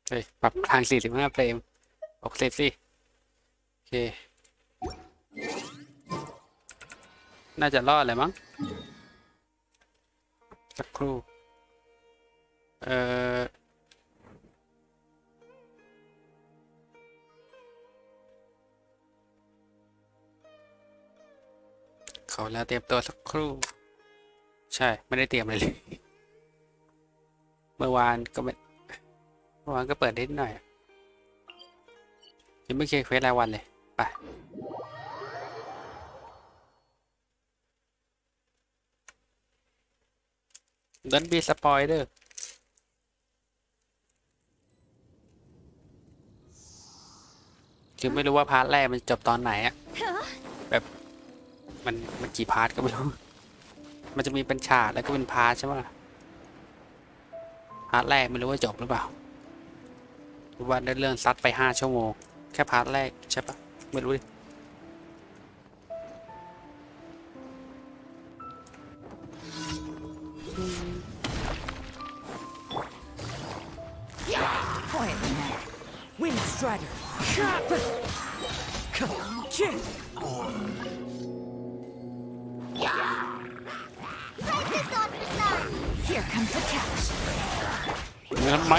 เฮ้ยปรับทาง45 เฟรม60สิโอเคน่าจะรอดเลยมั้งสักครู่เอ่อเขาแล้วเตรียมตัวสักครู่ใช่ไม่ได้เตรียมอะไรเลยเมื่อวานก็เปิดนิดหน่อยยังไม่เคยเควสรายวันเลยไปดันบีสปอยเดอร์คือไม่รู้ว่าพาร์ทแรกมันจบตอนไหนอะแบบมันกี่พาร์ทก็ไม่รู้มันจะมีเป็นฉากแล้วก็เป็นพาร์ทใช่ไหมพาร์ทแรกไม่รู้ว่าจบหรือเปล่าหรือว่าเรื่องซัดไป5 ชั่วโมงแค่พาร์ทแรกใช่ปะไม่รู้ดิเงินไหม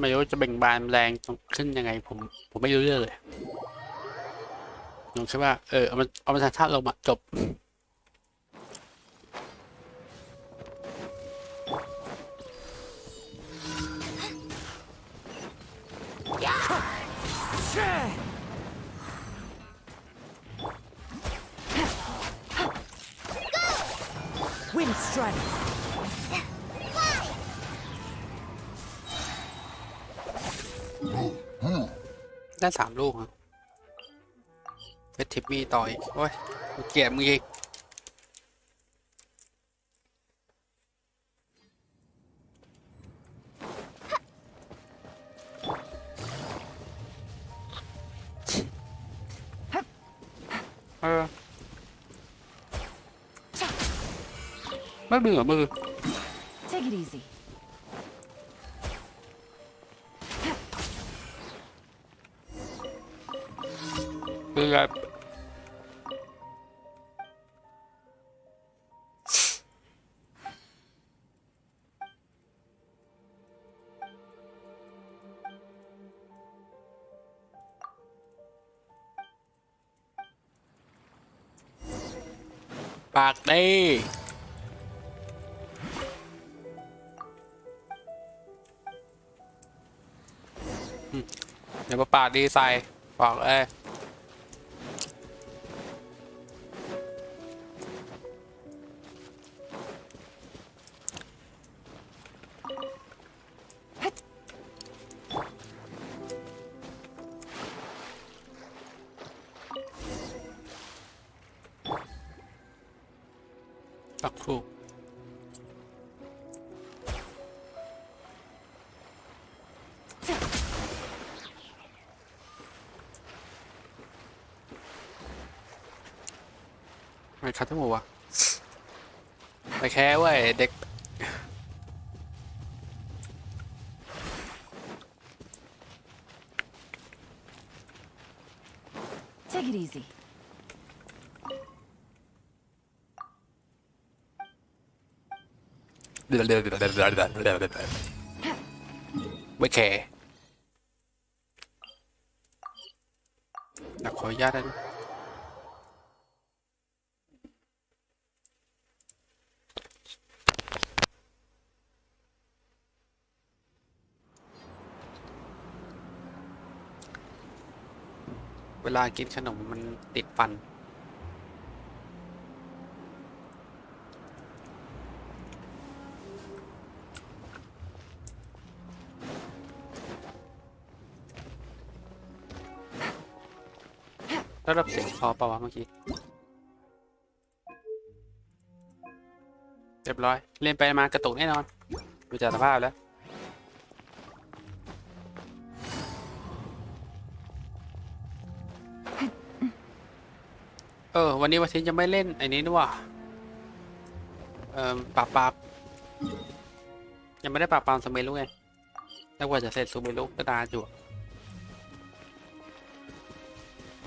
ไม่รู้จะเบ่งบานแรงขึ้นยังไงผมไม่รู้เรื่องเลยผมคิดว่าเอามาท่าลงมาจบได้3 ลูกนะเฟสทิปมีต่ออีกโอ้ยเกลียดมึงอีกไม่เบื่อมือเบื่อปากดีเดี๋ยวมาปากดีใส่บอกเลยสักครู่ไม่คัดทั้งหมดวะไปแค่เว้ยเด็กไม่แคร์ขออนุญาตนะเวลากินขนมมันติดฟันแล้วรับเสียงพอเปล่าวะเมื่อกี้เรียบร้อยเล่นไปมากระตุกแน่นอนดูจากสภาพแล้ววันนี้วันที่จะไม่เล่นไอ้นี้ด้วย ปราบปรามยังไม่ได้ปราบปรามสมัยลูกไงแล้วกว่าจะเสร็จสมัยลูกก็นานอยู่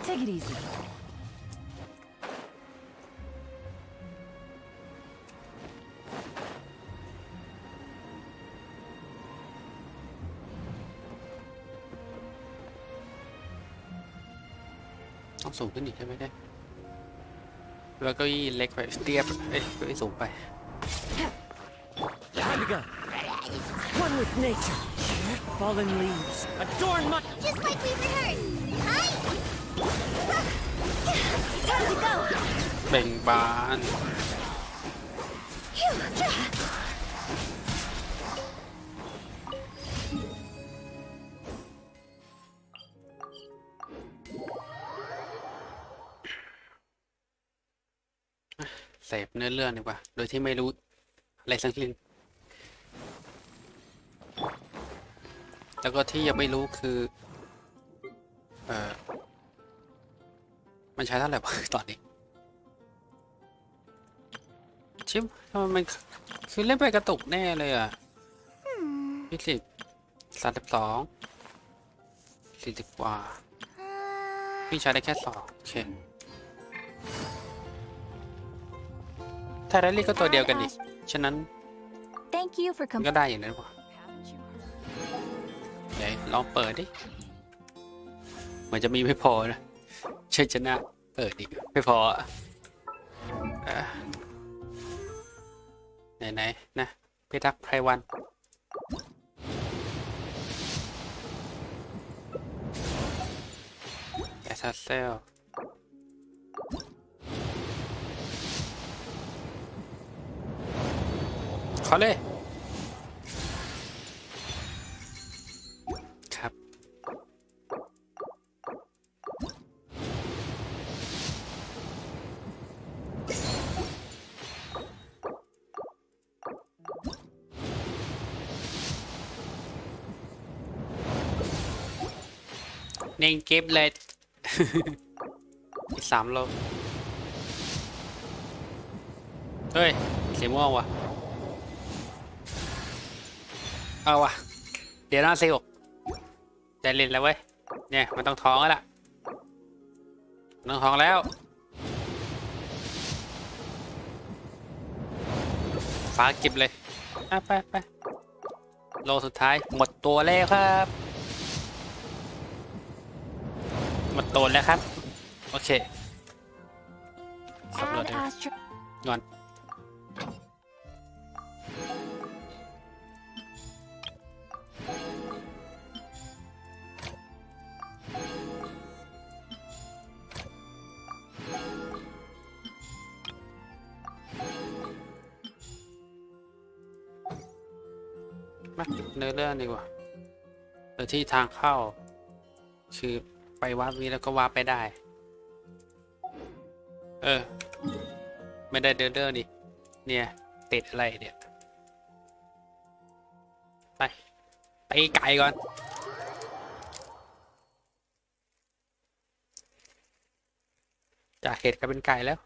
Take it easy. ต้องสูงขึ้นอีกใช่ไหมเนี่ยแล้วก็เล็กไปเตี้ยเอ้ยก็สูงไป Time to go. One with nature. Fallen leaves. Adorn my. Just like we rehearsed. Hi. Time to go. เบ่งบานเสพเนื้อเรื่องดีกว่าโดยที่ไม่รู้อะไรสักทีแล้วก็ที่ยังไม่รู้คือมันใช้เท่าไหร่บ้างตอนนี้ชิมทำไมมันคือเล่นไปกระตุกแน่เลยอ่ะ20 32 40กว่าพี่ใช้ได้แค่2โอเคไทยแรลลี่ก็ตัวเดียวกันดิฉะนั้น Thank you for มันก็ได้อย่างนั้นวะเดี๋ยวลองเปิดดิเหมือนจะมีไม่พอนะเชิญชนะเปิดดิไม่พอไหนนะพิทักษ์ไพรวันแอสซัสเซลขอเลยครับเน่งเก็บเลย อีก3 โลเฮ้ยสีม่วงว่ะเอาว่ะเดี๋ยวน่าซิลได้เล่นแล้วเว้ยเนี่ยมันต้องท้องแล้วล่ะต้องท้องแล้วฟ้าเก็บเลยไปโลสุดท้ายหมดตัวแล้วครับหมดตัวแล้วครับโอเคสำรวจ Add เลย astro. งอนมาเนื้อเรื่องดีกว่าโดยที่ทางเข้าคือไปวาร์ปนี้แล้วก็วาร์ปไปได้ไม่ได้เดินเรื่องดิเนี่ยติดอะไรเนี่ยไปตีไก่ก่อนจากเห็ดกลายเป็นไก่แล้ว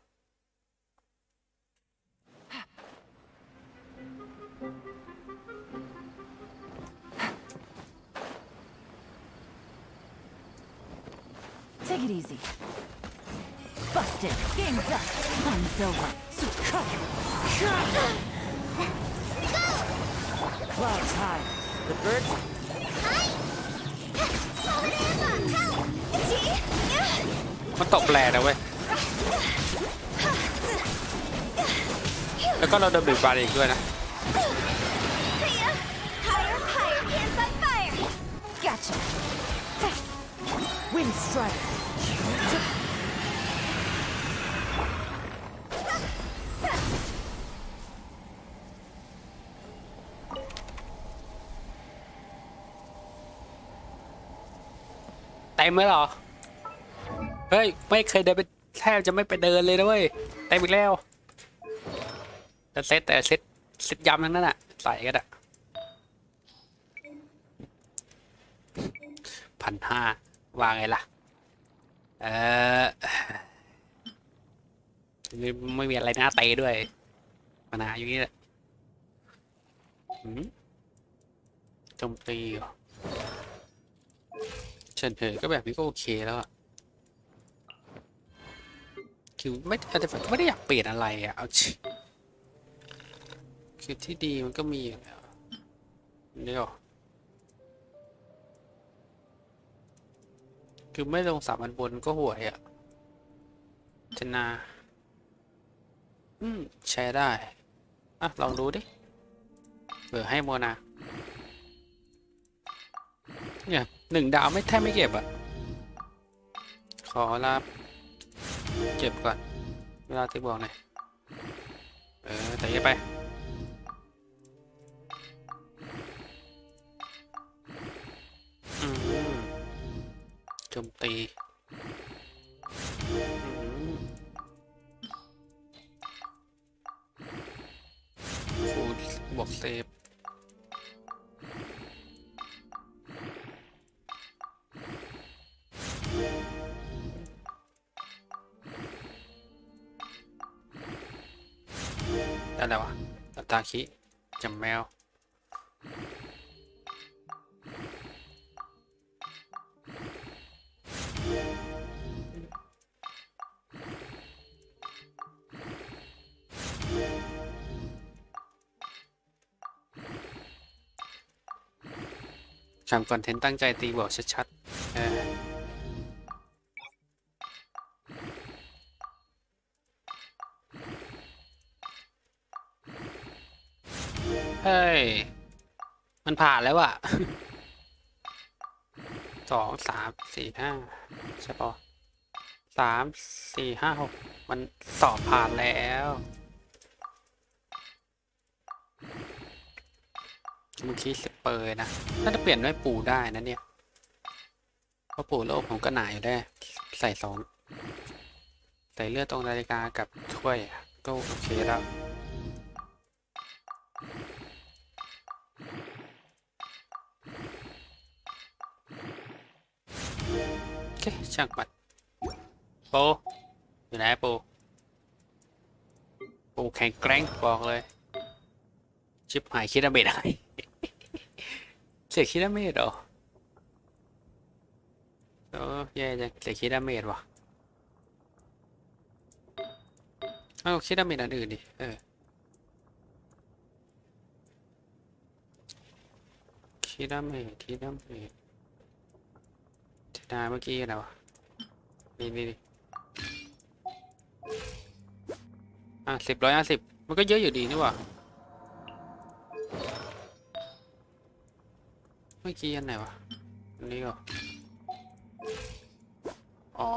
Take it easy. Busted. Game's up. Fun's over. Clouds high. The birds. มันตกแรงนะเว้ยแล้วก็เราโดนบีบบาร์อีกด้วยนะ Gotcha. Wind strike. เต็มไหมหรอเฮ้ยไม่เคยเดินไปแทบจะไม่ไปเดินเลยนะเว้ยเต็มอีกแล้วแต่เซตยำทั้งนั้นอ่ะใส่กันอ่ะ1,500ว่าไงล่ะไม่มีอะไรน่าเตะด้วย ปัญหาอยู่นี่แหละโจมตีเหรอเฉยๆก็แบบนี้ก็โอเคแล้วอะคือไม่อาจจะไม่ได้อยากเปลี่ยนอะไรอะเอาชิคือที่ดีมันก็มีอยู่แล้วนี่หรอคือไม่ลง3 อันบนก็ห่วยอะชนะแชร์ได้อ่ะลองดูดิเผื่อให้โมนาเนี่ย1 ดาวไม่แทบไม่เก็บอะขอรับเก็บก่อนเวลาที่บอกหน่อยแต่ยังไปโจมตีฟูลบวกเซฟอะไรวะตาคิจำแมวทำคอนเทนต์ตั้งใจตีบอกชัดๆเฮ้ยมันผ่านแล้วอะ2 3 4 5ใช่ปะ3 4 5 6มันสอบผ่านแล้วเมื่อกี้สเปอร์นะน่าจะเปลี่ยนด้วยปูได้นะเนี่ยเพราะปูโลกผมก็หนาอยู่ได้ใส่ใส่เลือดตรงนาฬิกากับถ้วยก็โอเคแล้วโอเคช่างมันโปอยู่ไหนปูแข็งแกร่งบอกเลยชิบหายคิดดาเมจอะไรเสียคิดดาเมจเหรอแย่จังเสียคิดดาเมจวะเอาคิดดาเมจอันอื่นดิคิดดาเมจที่นาเมื่อกี้อะไรวะนี่10 150มันก็เยอะอยู่ดีนี่หว่าเมื่อกี้อันไหนวะอันนี้เหรออ๋อ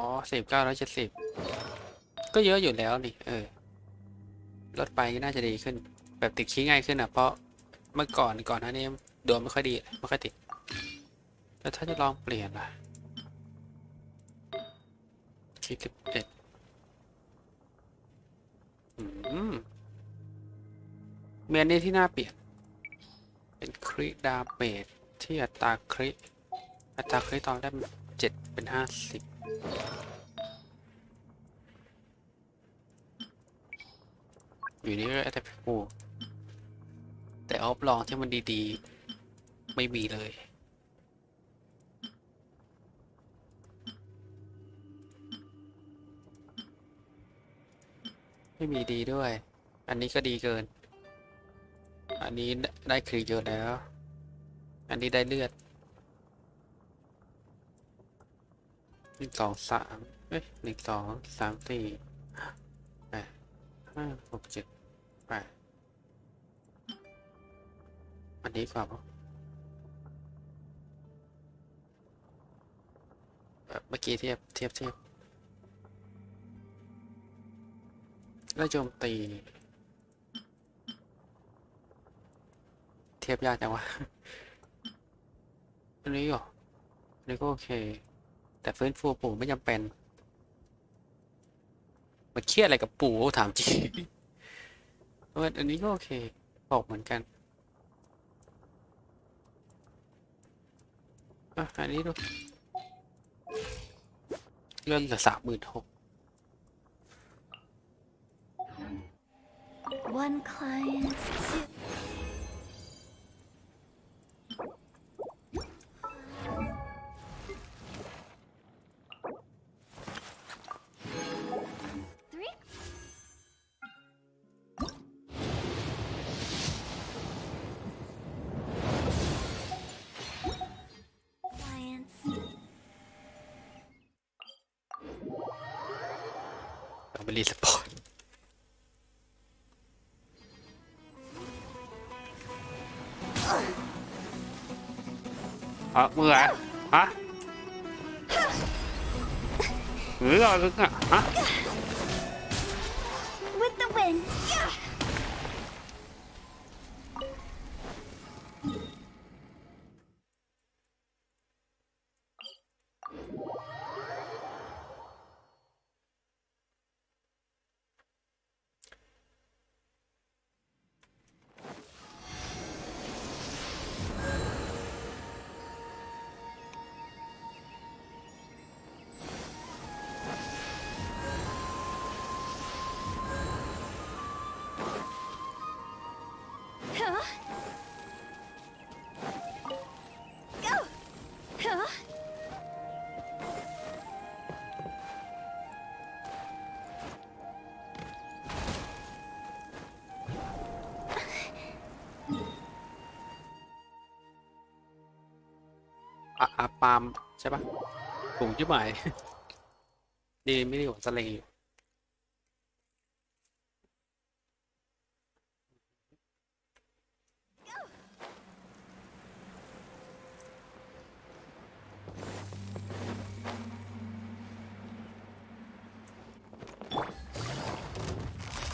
1970ก็เยอะอยู่แล้วนี่ลดไปก็น่าจะดีขึ้นแบบติดขี้ง่ายขึ้นอ่ะเพราะเมื่อก่อนหน้านี้ดวงไม่ค่อยดีไม่ค่อยติดแล้วถ้าจะลองเปลี่ยนล่ะ11เมียนนี้ที่น่าเปลี่ยนเป็นคริดาเมจที่อัตราคริตอนได้7เป็น50อยู่นี่ก็แต่ปูแต่ออฟลองที่มันดีๆไม่มีเลยไม่มีดีด้วยอันนี้ก็ดีเกินอันนี้ได้คริเยอะแล้วอันนี้ได้เลือด1 2 31 2 3 4 8 5 6 7 8อันนี้กว่าแบบเมื่อกี้เทียบแล้วโจมตีเทียบยากจังวะอันนี้เหรออันนี้ก็โอเคแต่ฟื้นฟูปู่ไม่จำเป็นมันเครียดอะไรกับปู่ถามจริงอันนี้ก็โอเคบอกเหมือนกันอันนี้ดูเลื่อนเหลือ36,000 One client, two. Three. Clients. เราไปรีสปอร์ตมือฮะหรือเราลึกอ่ะฮะ With the wind. ปาล์มใช่ปะถุงที่หมาย ดีไม่ดีกว่าสเลงอยู่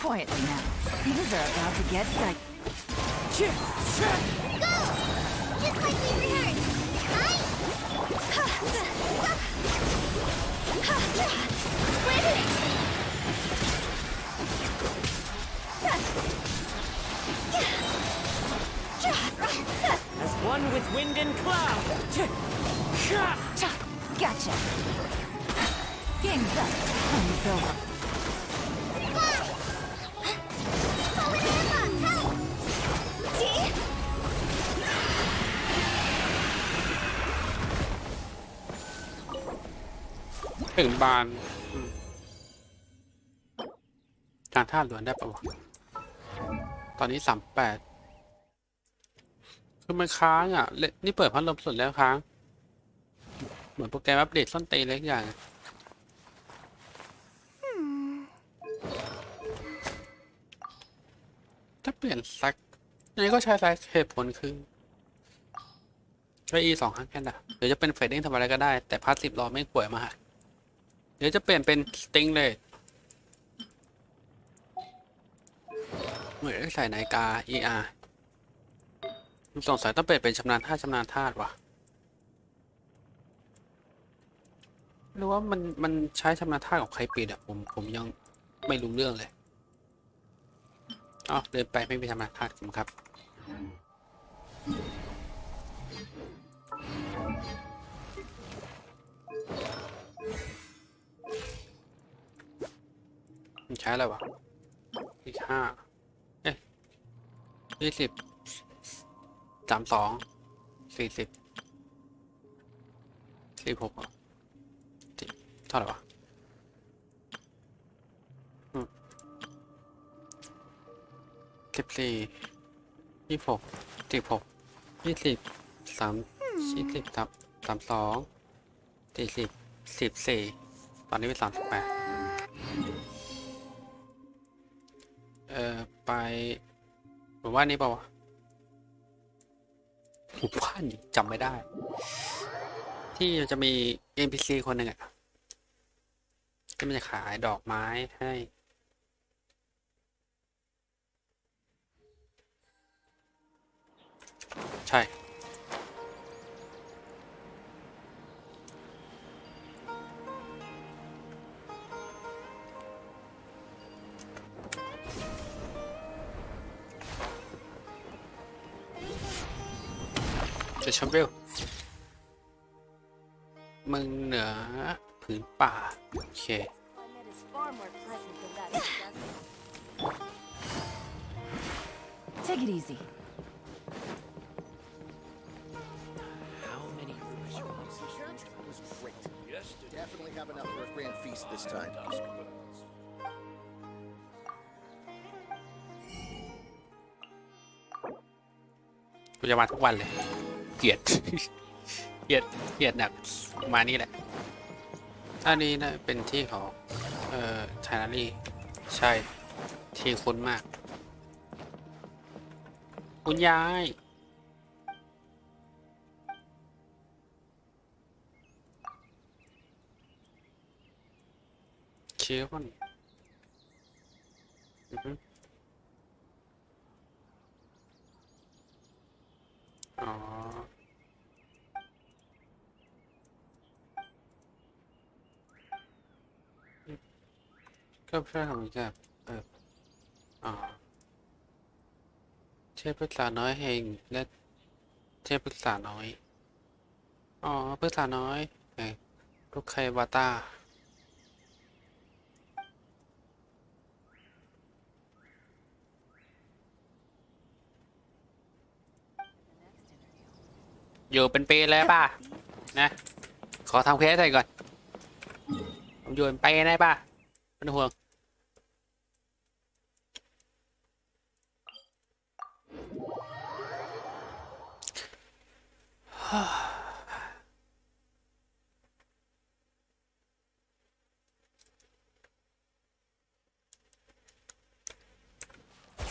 Quietly now. Things are about to get like. Go! Just like we rehearsed. Withering! As one with wind and cloud. Gotcha. Game's up. Time's over. See? ถึงบานการท่าล้วนได้ปะวะตอนนี้38คือมันค้างอ่ะนี่เปิดพัดลมสุดแล้วค้างเหมือนโปรแกรมอัปเดตส้นตีนเล็กอย่างถ้าเปลี่ยนซักนี่ก็ใช้ไซส์เหตุผลคือก็E2ข้างแค่นั้นเดี๋ยวจะเป็นเฟดดิ้งทำอะไรก็ได้แต่พาสซีฟรอไม่ป่วยมากเดี๋ยวจะเปลี่ยนเป็นสติงเลยเหมือนใส่นาฬิกา ER สงสัยต้องเปลี่ยนเป็นชำนาญธาตุว่ะหรือว่ามันใช้ชำนาญธาตุของใครปิดอ่ะผมยังไม่รู้เรื่องเลยอ๋อเดินไปไม่มีชำนาญธาตุครับมันใช้อะไรวะอีก5เอ๊ะ20 32 40 46เท่าไหร่วะ14 26 16 20 32 40 14ตอนนี้เป็น38ไปหมู่บ้านนี้เปล่าวะหมู่บ้านนี้จำไม่ได้ที่จะมี NPC คนหนึ่งอ่ะที่มันจะขายดอกไม้ให้ใช่จะชมวิวมึงเหนือผืนป่าโอเค Climate is far more pleasant than that, doesn't it? Take it easy. How many rituals? Was great. Definitely have enough for a grand feast this time. กูจะมาทุกวันเลยเกลียด เกลียดหนักมานี่แหละอันนี้นะเป็นที่ของชานารีใช่ที่คุ้นมากคุณยายเชื่อมันอ๋อก็เพื่อของกับอ๋อเทพปรึกษาน้อยเฮงและเทพปรึกษาน้อยอ๋อปรึกษาน้อยลูกใครวาตาอยู่เป็นปีเลยป่ะนะขอทำเคสใส่ก่อนผมอยู่เป็นปีได้ป่ะเป็นห่วง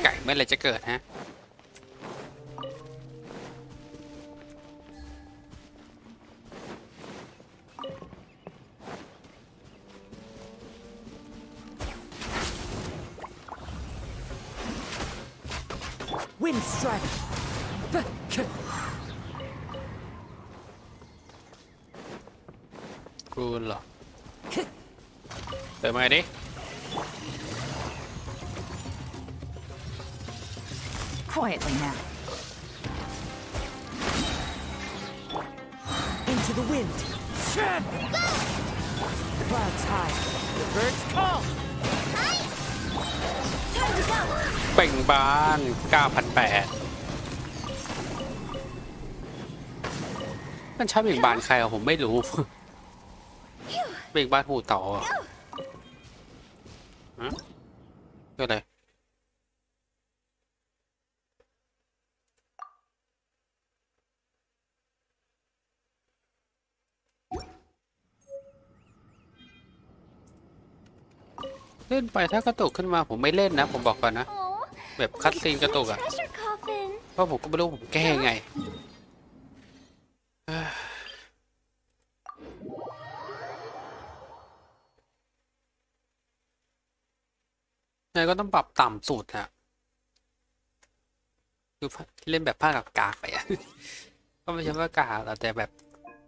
ไก่เมื่อไรจะเกิดฮะWind strike. กูเหรอเติมมาดิ Quietly now. Into the wind. Clouds high. The birds call. Time to go. เป่งบาน9,800มันใช้เบ่งบานใครอะผมไม่รู้ เบ่งบานหูต่อฮะก็เลยเล่นไปถ้ากระตุกขึ้นมาผมไม่เล่นนะผมบอกก่อนนะ Oh, แบบคัดซีนกระตุกอะ treasure coffin. เพราะผมก็ไม่รู้ผมแก้ไงไงก็ต้องปรับต่ำสุดอะคือเล่นแบบภาคกากไปอะ ก็ไม่ใช่ว่ากากแต่แบบ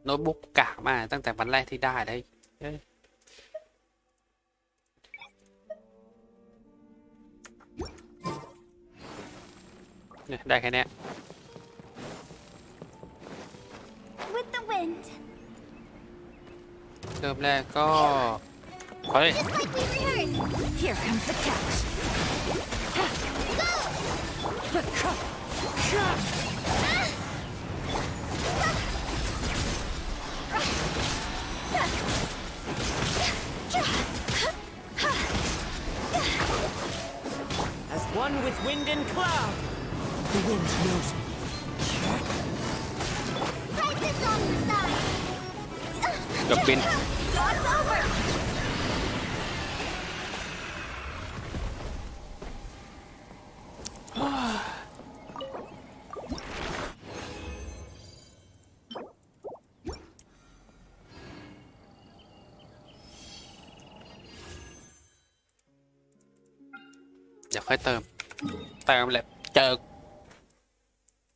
โน้ตบุ๊กกากมากตั้งแต่วันแรกที่ได้เลยเนี่ยได้แค่นี้ With the wind. เริ่มแรกก็เฮ้ย Just like we rehearsed. Here comes the catch. As one with wind and cloud. The wind knows me. Practice on the side. เกับบิน God's over. เดี๋ยวค่อยเติมแหละเจอ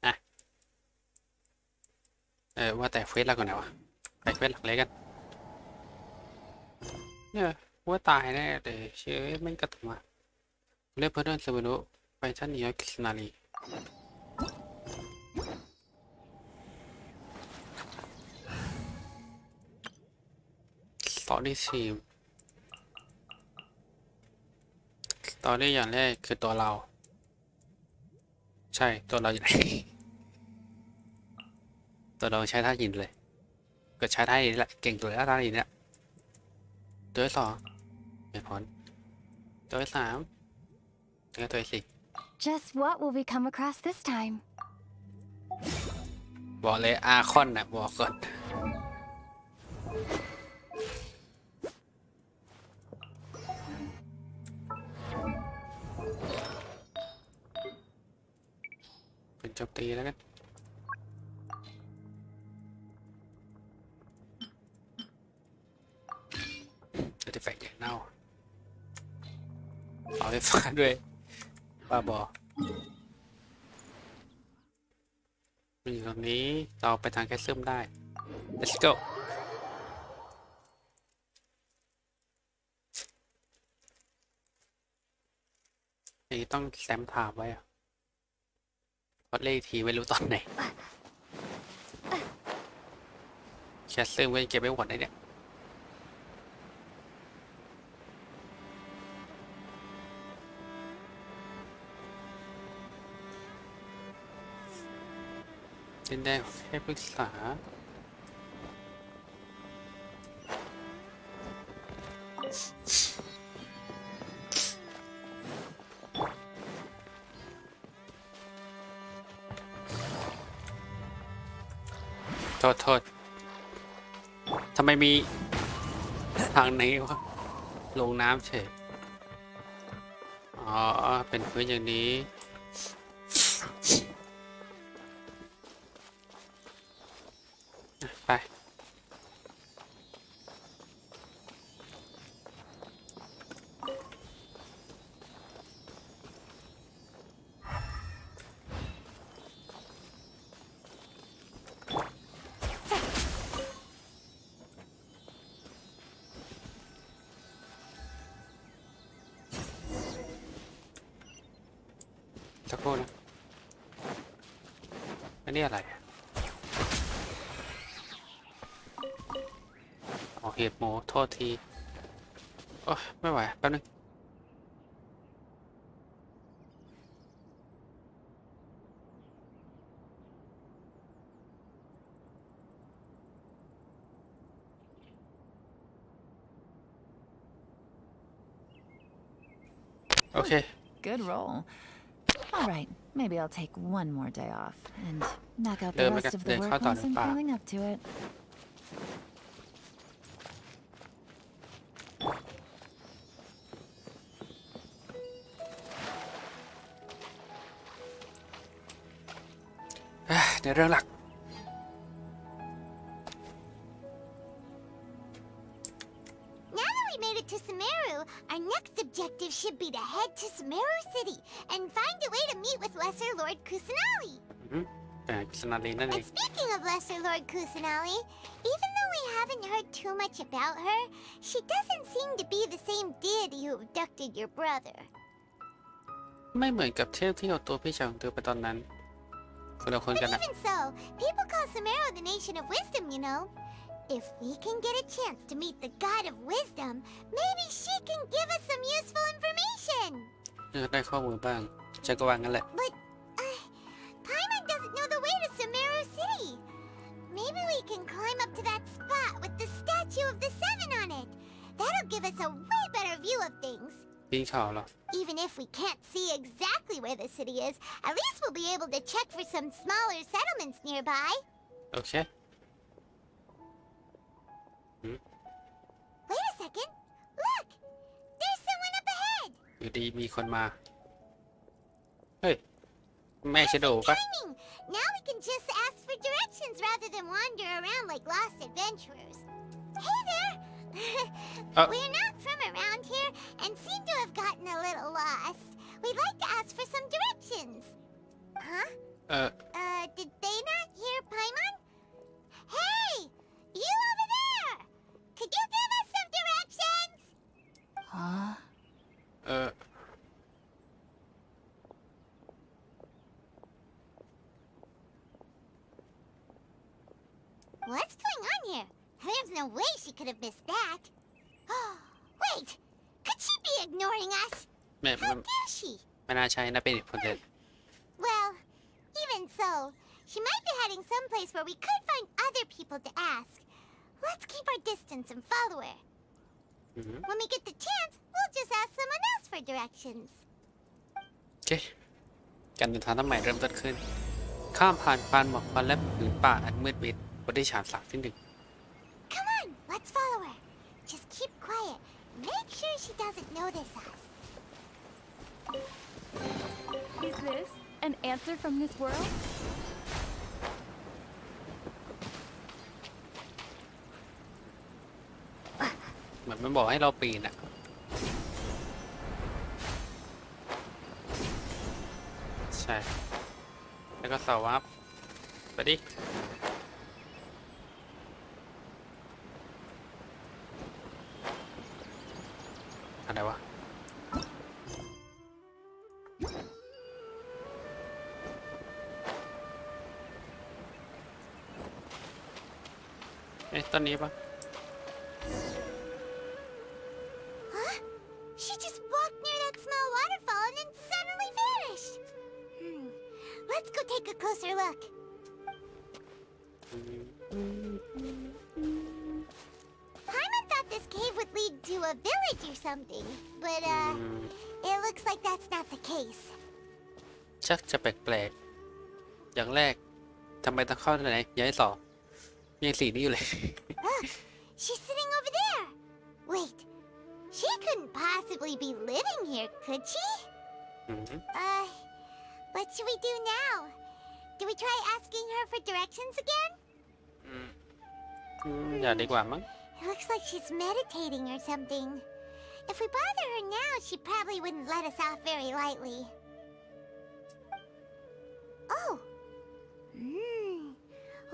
นะว่าแต่เฟซเราก่อนไหนวะไปเฟซหลักเลยกันเนี่ยว่าตายแน่แต่เชื่อไม่กระตุกมาเล่นเพื่อนเซเวโนไปชั้นนี้กิสนาลีสตอรี่ทีมสตอรี่อย่างแรกคือตัวเรา ใช่ตัวเราอยู่ไหน ตัวเราใช้ท่าหินเลยก็ใช้ท่าหินแหละเก่งตัวแล้วท่าหินเนี่ยตัวที่สองไม่พ้นตัวที่สามแล้วก็ตัวที่สี่ Just what will we come across this time? บอกเลยอาคอนนะบอกก่อนเป็นโจมตีแล้วกันอาร์ติแฟกต์อย่างเน่าเอาไฟฟ้าด้วยบ้าบอมันอยู่ตรงนี้เราไปทางแคสเซิลได้ let's go อันนี้ต้องแซมถามไว้อะวัดเลขทีไม่รู้ตอนไหนแคสเซิลไว้เก็บไว้หมดเลยเนี่ยดินแดงให้ปรึกษาโทษทำไมมีทางไหนวะลงน้ำเฉยอ๋อเป็นพื้นอย่างนี้ไปสักครู่นะอันนี้อะไรอ๋อเห็ดหมูโทษทีโอ้ยไม่ไหวแป๊บนึงโอเค Good roll. All right, maybe I'll take one more day off and knock out the Let me rest of get the the work cut on once the I'm bar. feeling up to it. ในเรื่องหลัก Now that we made it to Sumeru, our next objective should be to head to Sumeru City and find a way to meet with Lesser Lord Kusanali. แต่กิสนาลีนั่นเอ And ง speaking of Lesser Lord Kusanali, even though we haven't heard too much about her, she doesn't seem to be the same deity who abducted your brother. ไม่เหมือนกับเทพที่เอาตัวพี่ชายของเธอไปตอนนั้นคนละคน But กันนะ even so, people call Sumeru the nation of wisdom, you know. If we can get a chance to meet the god of wisdom, maybe she can give us some useful information. ได้ข้อมูลบ้างฉันก็วางงั้นแหละ But Paimon doesn't know the way to Sumeru City. Maybe we can climb up to that spot with the statue of the seven on it. That'll give us a way better view of things. ปีนเขาเหรอ Even if we can't see exactly where the city is, at least we'll be able to check for some smaller settlements nearby. โอเค Wait a second. Look! There's someone up ahead! อยู่ดีมีคนมาเฮ้ยแม่ชะโดปะ Timing! Now we can just ask for directions rather than wander around like lost adventurers. Hey there! We're not from around here and seem to have gotten a little lost. We'd like to ask for some directions. Huh? Did they not hear Paimon? Hey! You over there! Could you give us some directions? Huh? What's going on here? There's no way she could have missed that. Wait! Could she be ignoring us? แม่ How dare she? ไม่น่าใช่นะเป็นอีกคนเดียว Well, Even so, she might be heading someplace where we could find other people to ask. Let's keep our distance and follow her. When we get the chance, we'll just ask someone else for directions. โอเคการเดินทางน้ำใหม่เริ่มต้นขึ้นข้ามผ่านพานหมอกควันและผืนป่าอันมืดมิดบนที่ฉากหลักที่ Come on, let's follow her. Just keep quiet. Make sure she doesn't notice us. Is this an answer from this world? เหมือนมันบอกให้เราปีนอะใช่แล้วก็สวับไปดิอะไรวะเอ๊ะต้นนี้ปะ Huh? She just walked near that small waterfall and then suddenly vanished. Let's go take a closer look. Paimon thought this cave would lead to a village or something, but it looks like that's not the case. ชักจะแปลกๆอย่างแรกทำไมต้องเข้าที่ไหนย้ายสองยังสีนี้อยู่เลย Look, she's sitting over there. Wait, she couldn't possibly be living here, could she? What should we do now? Do we try asking her for directions again? อย่าดีกว่ามั้ง It looks like she's meditating or something. If we bother her now, she probably wouldn't let us off very lightly. Oh!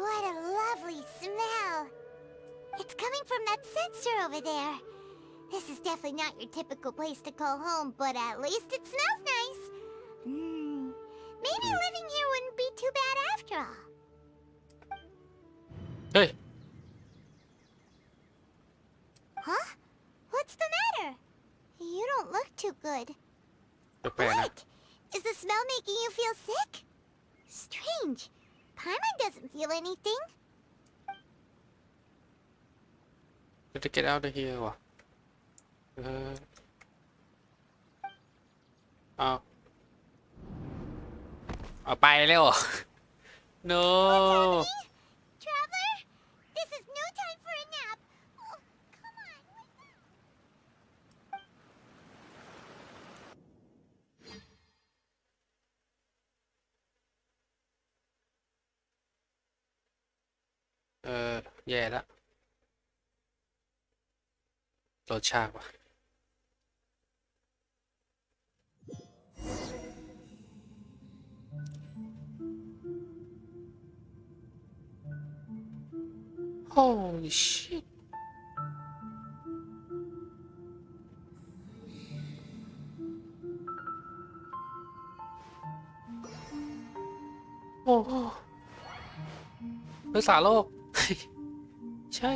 What a lovely smell! It's coming from that sensor over there. This is definitely not your typical place to call home, but at least it smells nice. Maybe living here wouldn't be too bad after all. เฮ้ย Huh? What's the matter? You don't look too good. แปลกๆนะ What? Is the smell making you feel sick? Strange. Paimon doesn't feel anything. Let's get out of here ว่ะเอาไปแล้วเหรอ no Traveler, this is no time for a nap. Oh, come on. Wake up. แย่แล้วโหลดฉากว่ะHoly shit. Oh. รักษาโรค ใช่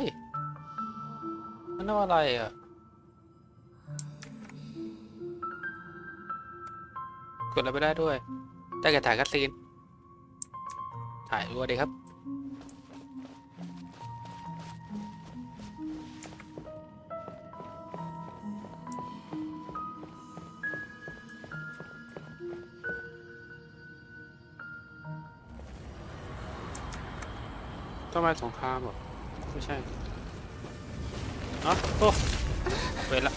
มันน่าอะไรอ่ะกดอะไรไม่ได้ด้วยได้แค่ถ่ายคัสซีนถ่ายรัวดีครับต้องมาสงครามเหรอไม่ใช่เนาะโอ้เวรละ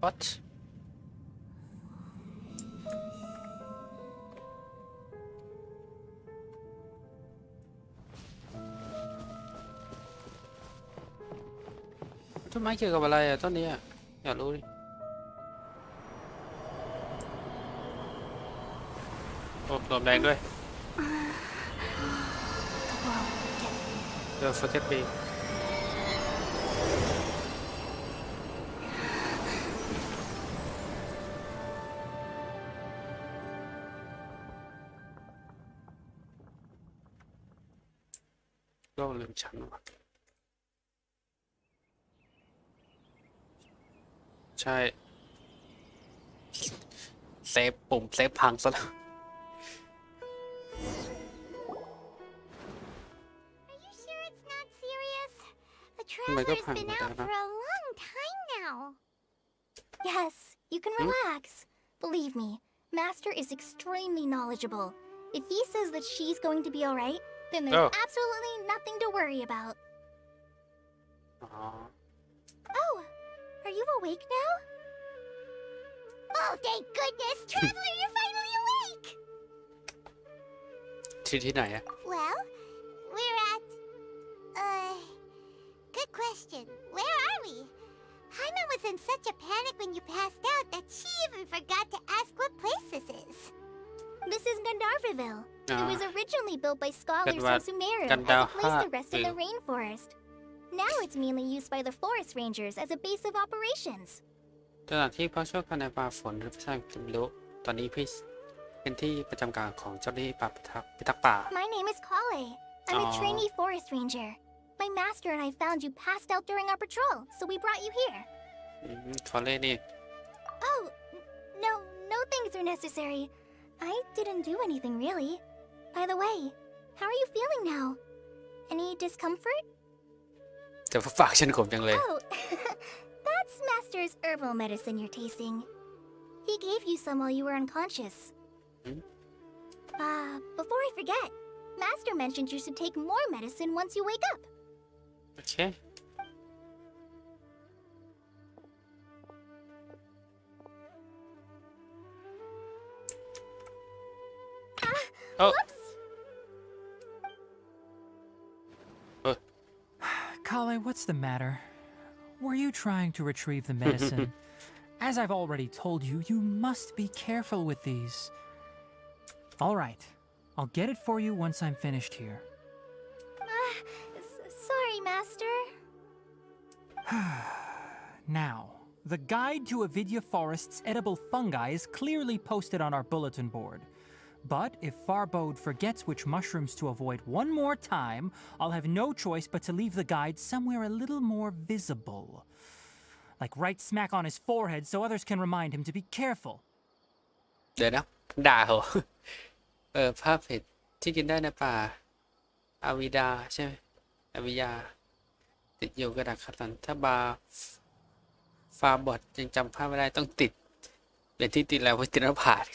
What? ต้นไม้เกี่ยวกับอะไรอ่ะต้นนี้อ่ะอยากรู้ดิโอ้ลมแรงด้วยเดี๋ยว forget me ก็ลืมชั้นว่ะใช่เซฟปุ่มเซฟพังซะแล้ว Are you sure it's not serious? The My God, traveler's been hang on, out Dana. for a long time now. Yes, you can relax. Believe me, Master is extremely knowledgeable. If he says that she's going to be alright, then there's Oh. absolutely nothing to worry about. อ๋อ Oh, are you awake now? Oh, thank goodness! Traveler, you're finally awake! ที่ไหนอะ Well, we're at... Good question. Where are we? Paimon was in such a panic when you passed out that she even forgot to ask what place this is. This is Gandharvaville. It was originally built by scholars Gandhar- from Sumeru as a place to rest in the rainforest. Now it's mainly used by the forest rangers as a base of operations. สถานที่พักชั่วคราวในป่าฝนหรือภาษาอังกฤษไม่รู้ตอนนี้พี่เป็นที่ประจำการของเจ้าหน้าที่ป่าพิทักษ์ป่า My name is Kalei. I'm a Aw. trainee forest ranger. My master and I found you passed out during our patrol, so we brought you here. เขาเล่นนี่ Oh, no things are necessary. I didn't do anything really. By the way, how are you feeling now? Any discomfort? จะฝากฉันขมจังเลย Oh, that's Master's herbal medicine you're tasting. He gave you some while you were unconscious. Before I forget, Master mentioned you should take more medicine once you wake up. โอเค Whoops! Kalei, what's the matter? Were you trying to retrieve the medicine? As I've already told you, you must be careful with these. All right, I'll get it for you once I'm finished here. Sorry, Master. Now, the guide to Avidya Forest's edible fungi is clearly posted on our bulletin board. But if Farbode forgets which mushrooms to avoid one more time, I'll have no choice but to leave the guide somewhere a little more visible. Like right smack on his forehead so others can remind him to be careful. เดี๋ยวนะด่าเหรอ ภาพเห็ดที่กินได้ในป่าอาวิดาใช่ไหมอาวิยาติดอยู่กระดาษคัดสันถ้าฟาบอดยังจำภาพไม่ได้ต้องติดเป็นที่ติดแล้วเพราะติดแล้วผ่าน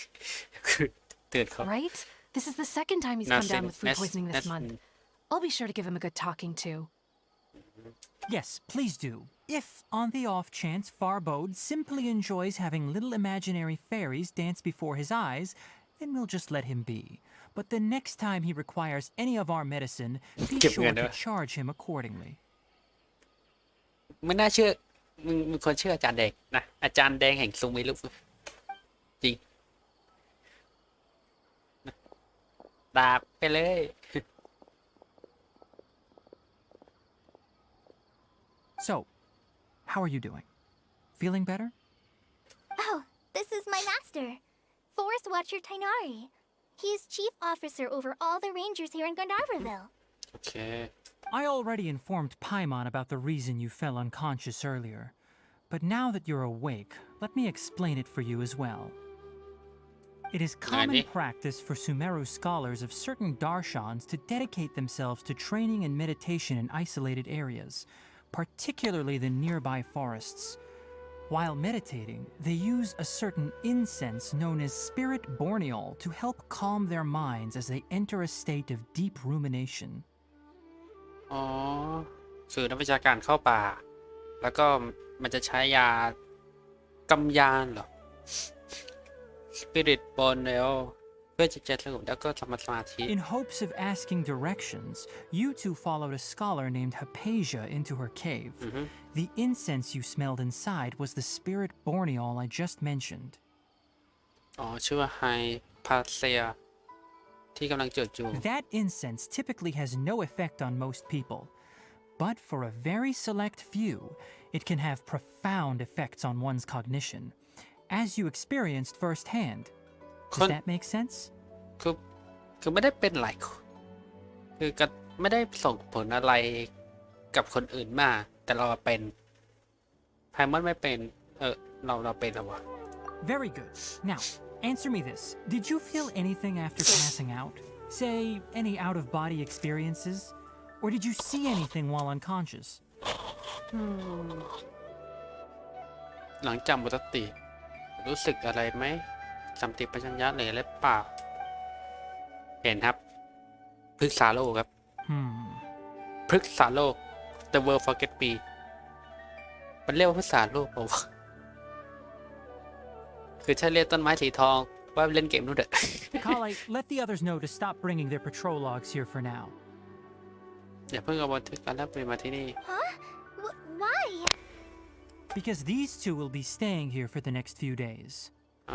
คือเตือนเขา Right? This is the second time he's come down with food poisoning this month. I'll be sure to give him a good talking to. Yes, please do. If, on the off chance, Farbode simply enjoys having little imaginary fairies dance before his eyes, then we'll just let him be. But the next time he requires any of our medicine, be sure to charge him accordingly. ไม่น่าเชื่อมึงควรเชื่ออาจารย์แดงนะอาจารย์แดงแห่งซุงมิลุจริงดาบไปเลย So, how are you doing? Feeling better? Oh, this is my master, Forest Watcher Tainari. He is chief officer over all the rangers here in Gandharvaville. โอเค I already informed Paimon about the reason you fell unconscious earlier. But now that you're awake, let me explain it for you as well. It is common practice for Sumeru scholars of certain darshans to dedicate themselves to training and meditation in isolated areas, particularly the nearby forests. While meditating, they use a certain incense known as spirit borneol to help calm their minds as they enter a state of deep rumination. อ๋อคือนักวิชาการเข้าป่าแล้วก็มันจะใช้ยากำยานเหรอ Spirit Borneo เพื่อจิตใจสงบแล้วก็สมาธิ In hopes of asking directions, you two followed a scholar named Hypatia into her cave. The incense you smelled inside was the spirit borneol I just mentioned. อ๋อชื่อว่าไฮพาเซียที่กำลังจดอยู่ That incense typically has no effect on most people, but for a very select few, it can have profound effects on one's cognition, as you experienced firsthand. Does that make sense? คือไม่ได้เป็นไรคือ ไม่ได้ส่งผลอะไรกับคนอื่นมากแต่เราเป็นไพมอนไม่เป็นเราเป็นหรอวะ Very good. Now, answer me this. Did you feel anything after passing out? Say, any out-of-body experiences? Or did you see anything while unconscious? หลังจากหมดสติรู้สึกอะไรไหมสัมติปัญญาเลยหรือเปล่าเห็นครับพฤกษาโลกครับพฤกษาโลก The World Forget Me มันเรียกว่าพฤกษาโลกเปล่าวะคือถ้าเรียกต้นไม้สีทองว่าเล่นเกมนู่นเด้อ Kalei, let the others know to stop bringing their patrol logs here for now. อย่าเพิ่งเอาบันทึกการรับเรียนมาที่นี่ Huh? Why? Because these two will be staying here for the next few days.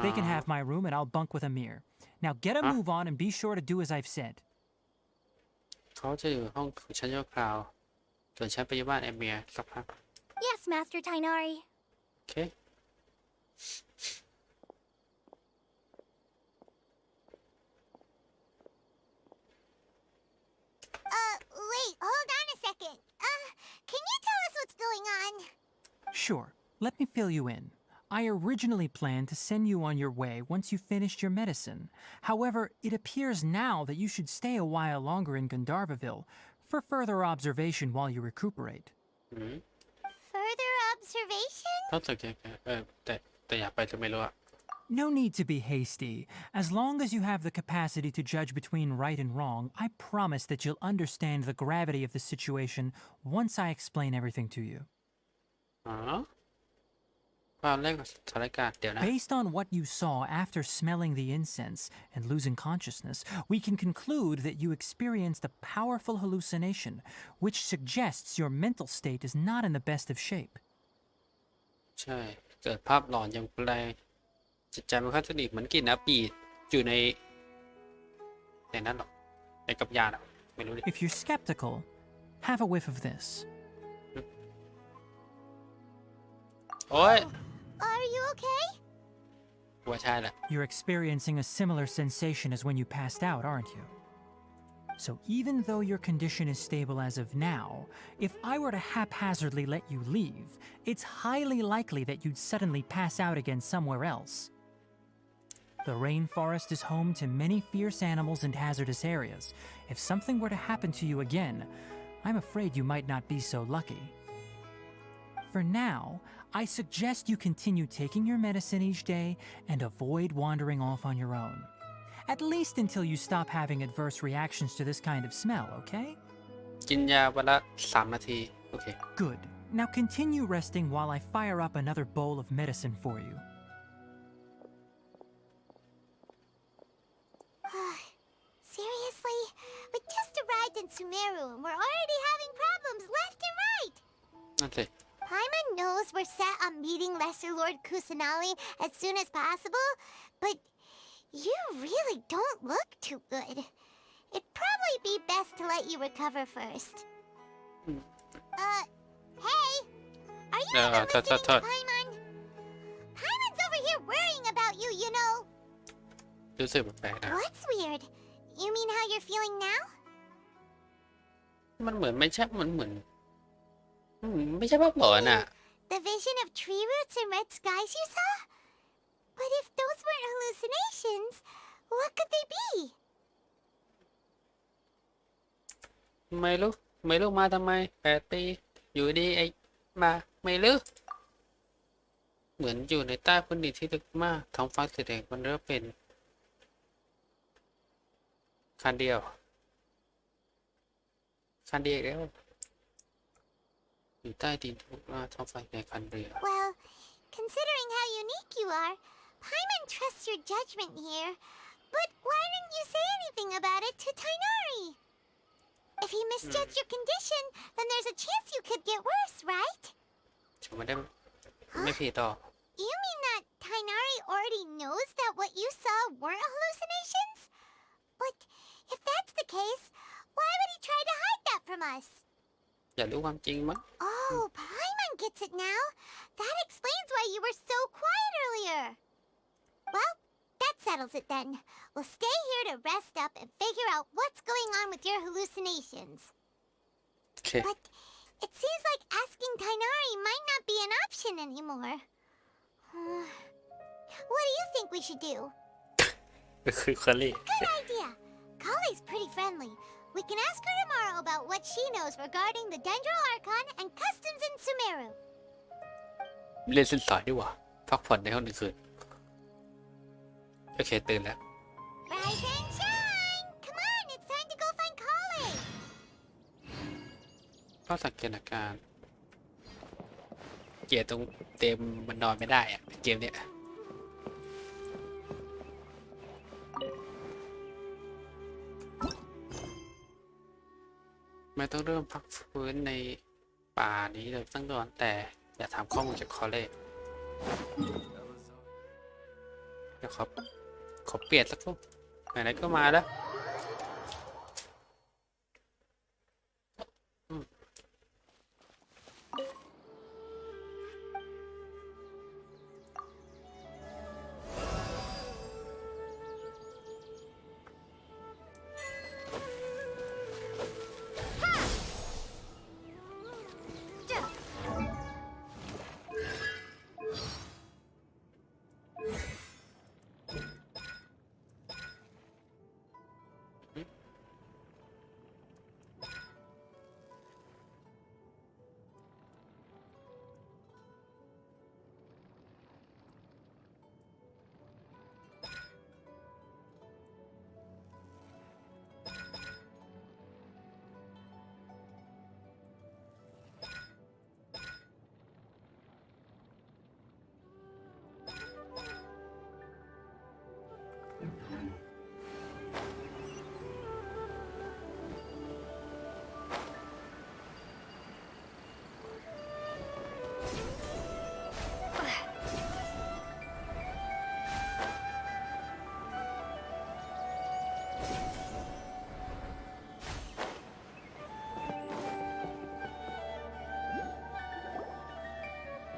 They can have my room and I'll bunk with Amir. Now get a move on and be sure to do as I've said. เขาจะอยู่ห้องของฉันชั่วคราวส่วนฉันไปอยู่บ้านแอมเมียสักพัก Yes, Master Tainari. โอเคWait, hold on a second. Can you tell us what's going on? Sure, let me fill you in. I originally planned to send you on your way once you finished your medicine. However, it appears now that you should stay a while longer in Gandharvaville for further observation while you recuperate. Further observation? ต้องสังเกตแต่อยากไปจะไม่รู้อะ No need to be hasty. As long as you have the capacity to judge between right and wrong, I promise that you'll understand the gravity of the situation once I explain everything to you. ความแรกของสถานการณ์เดี๋ยวนะ Based on what you saw after smelling the incense and losing consciousness, we can conclude that you experienced a powerful hallucination, which suggests your mental state is not in the best of shape. ใช่เกิดภาพหลอนอย่างแรงจิตใจมันค่อนข้างสนิทเหมือนกลิ่นน้ำปีอยู่ในนั้นหรอกในกับยาอ่ะไม่รู้ดิ If you're skeptical, have a whiff of this. โอ้ย Are you okay? หัวใช่แหละ You're experiencing a similar sensation as when you passed out, aren't you? So even though your condition is stable as of now, if I were to haphazardly let you leave, it's highly likely that you'd suddenly pass out again somewhere else. The rainforest is home to many fierce animals and hazardous areas. If something were to happen to you again, I'm afraid you might not be so lucky. For now, I suggest you continue taking your medicine each day and avoid wandering off on your own. At least until you stop having adverse reactions to this kind of smell, okay? กินยาวันละ3 นาทีโอเค Good. Now continue resting while I fire up another bowl of medicine for you. Seriously? We just arrived in Sumeru and we're already having problems left and right! นั่นสิ Paimon knows we're set on meeting Lesser Lord Kusanali as soon as possible, but you really don't look too good. It'd probably be best to let you recover first. Hey! Are you ever listening to Paimon? Paimon's over here worrying about you, you know. รู้สึกแปลกๆนะ What's weird? You mean how you're feeling now? มันเหมือนไม่ใช่ไม่ใช่ภาพหลอนอ่ะ The vision of tree roots and red skies you saw? But if those weren't hallucinations, what could they be? ไม่รู้มาทำไม8 ปีอยู่ดีไอ้มาไม่รู้เหมือนอยู่ในใต้พื้นดินที่ลึกมากท้องฟ้าสีแดงมันเริ่มเป็นคันเดียวแล้วอยู่ใต้ดินทุกหน้าท้องฟ้าในคันเดียว Well, considering how unique you are, Paimon trusts your judgment here. But why didn't you say anything about it to Tainari? If he misjudged your condition, then there's a chance you could get worse, right? ฉันไม่ผิดต่อ You mean that Tainari already knows that what you saw weren't hallucinations? But if that's the case, why would he try to hide that from us? อยากรู้ความจริงมั้ง Oh, Paimon gets it now. That explains why you were so quiet earlier. Well, that settles it then. We'll stay here to rest up and figure out what's going on with your hallucinations. Okay. But it seems like asking Tainari might not be an option anymore. What do you think we should do? ก็คือเคอรี่ Good idea. Kalei's pretty friendly. We can ask her tomorrow about what she knows regarding the Dendro Archon and customs in Sumeru. เรียนเส้นสายดีกว่าพักผ่อนในห้องหนึ่งคืนโอเคตื่นแล้ว Rise and shine! Come on, it's time to go find Kalei. เฝ้าสังเกตอาการเกียร์ตรงเต็มมันนอนไม่ได้อะเกมเนี้ยไม่ต้องเริ่มพักฟื้นในป่านี้เลยตั้งแต่แต่อย่าถามข้อมูลจากคอเล่เดี๋ยวขอเปลี่ยนสักครู่ไหนๆก็มาแล้ว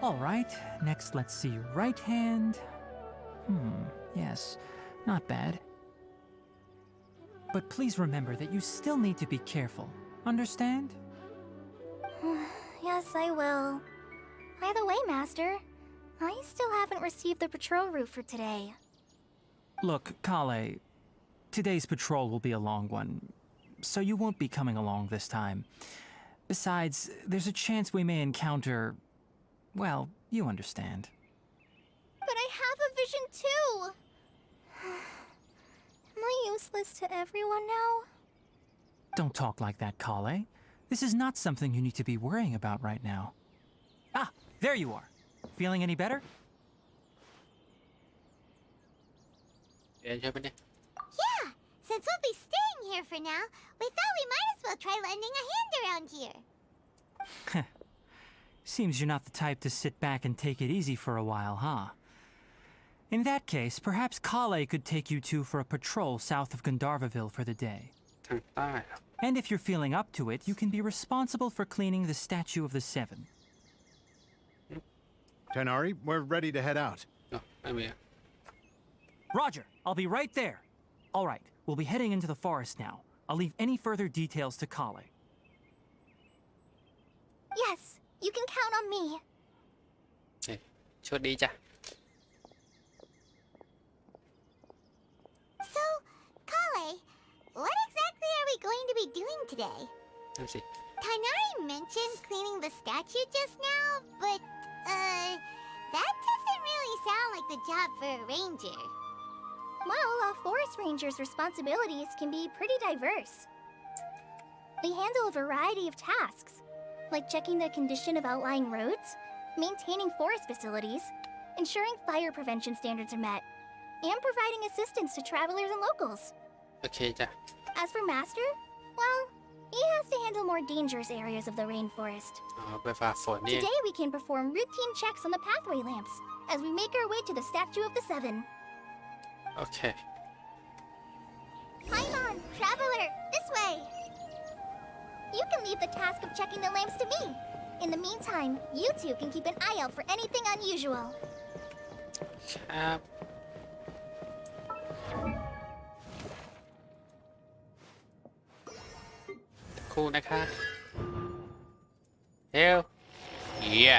All right, next let's see. Right hand. Yes, not bad. But please remember that you still need to be careful. Understand? Yes, I will. By the way, Master, I still haven't received the patrol route for today. Look, Kalei, today's patrol will be a long one, so you won't be coming along this time. Besides, there's a chance we may encounter... Well, you understand. But I have a vision too! Am I useless to everyone now? Don't talk like that, Kalei. This is not something you need to be worrying about right now. Ah, there you are. Feeling any better? Yeah, since we'll be staying here for now, we thought we might as well try lending a hand around here. Seems you're not the type to sit back and take it easy for a while, huh? In that case, perhaps Kalei could take you two for a patrol south of Gandharvaville for the day. And if you're feeling up to it, you can be responsible for cleaning the Statue of the Seven. Tainari, we're ready to head out. Oh, I'm here. Roger, I'll be right there. All right, we'll be heading into the forest now. I'll leave any further details to Kalei. Yes, you can count on me. Hey, โชคดีจ้ะ So, Kalei, what exactly are we going to be doing today? นั่นสิ Tainari mentioned cleaning the statue just now, but, that doesn't really sound like the job for a ranger. Well, a forest ranger's responsibilities can be pretty diverse. They handle a variety of tasks, like checking the condition of outlying roads, maintaining forest facilities, ensuring fire prevention standards are met, and providing assistance to travelers and locals. โอเคจ้ะ As for Master, well, he has to handle more dangerous areas of the rainforest. อ๋อไปฝ่าฝนนี่ Today we can perform routine checks on the pathway lamps as we make our way to the Statue of the Seven. โอเค Paimon, Traveler, this way! You can leave the task of checking the lamps to me. In the meantime, you two can keep an eye out for anything unusual. ครับ ครู่นะคะเฮลเยีย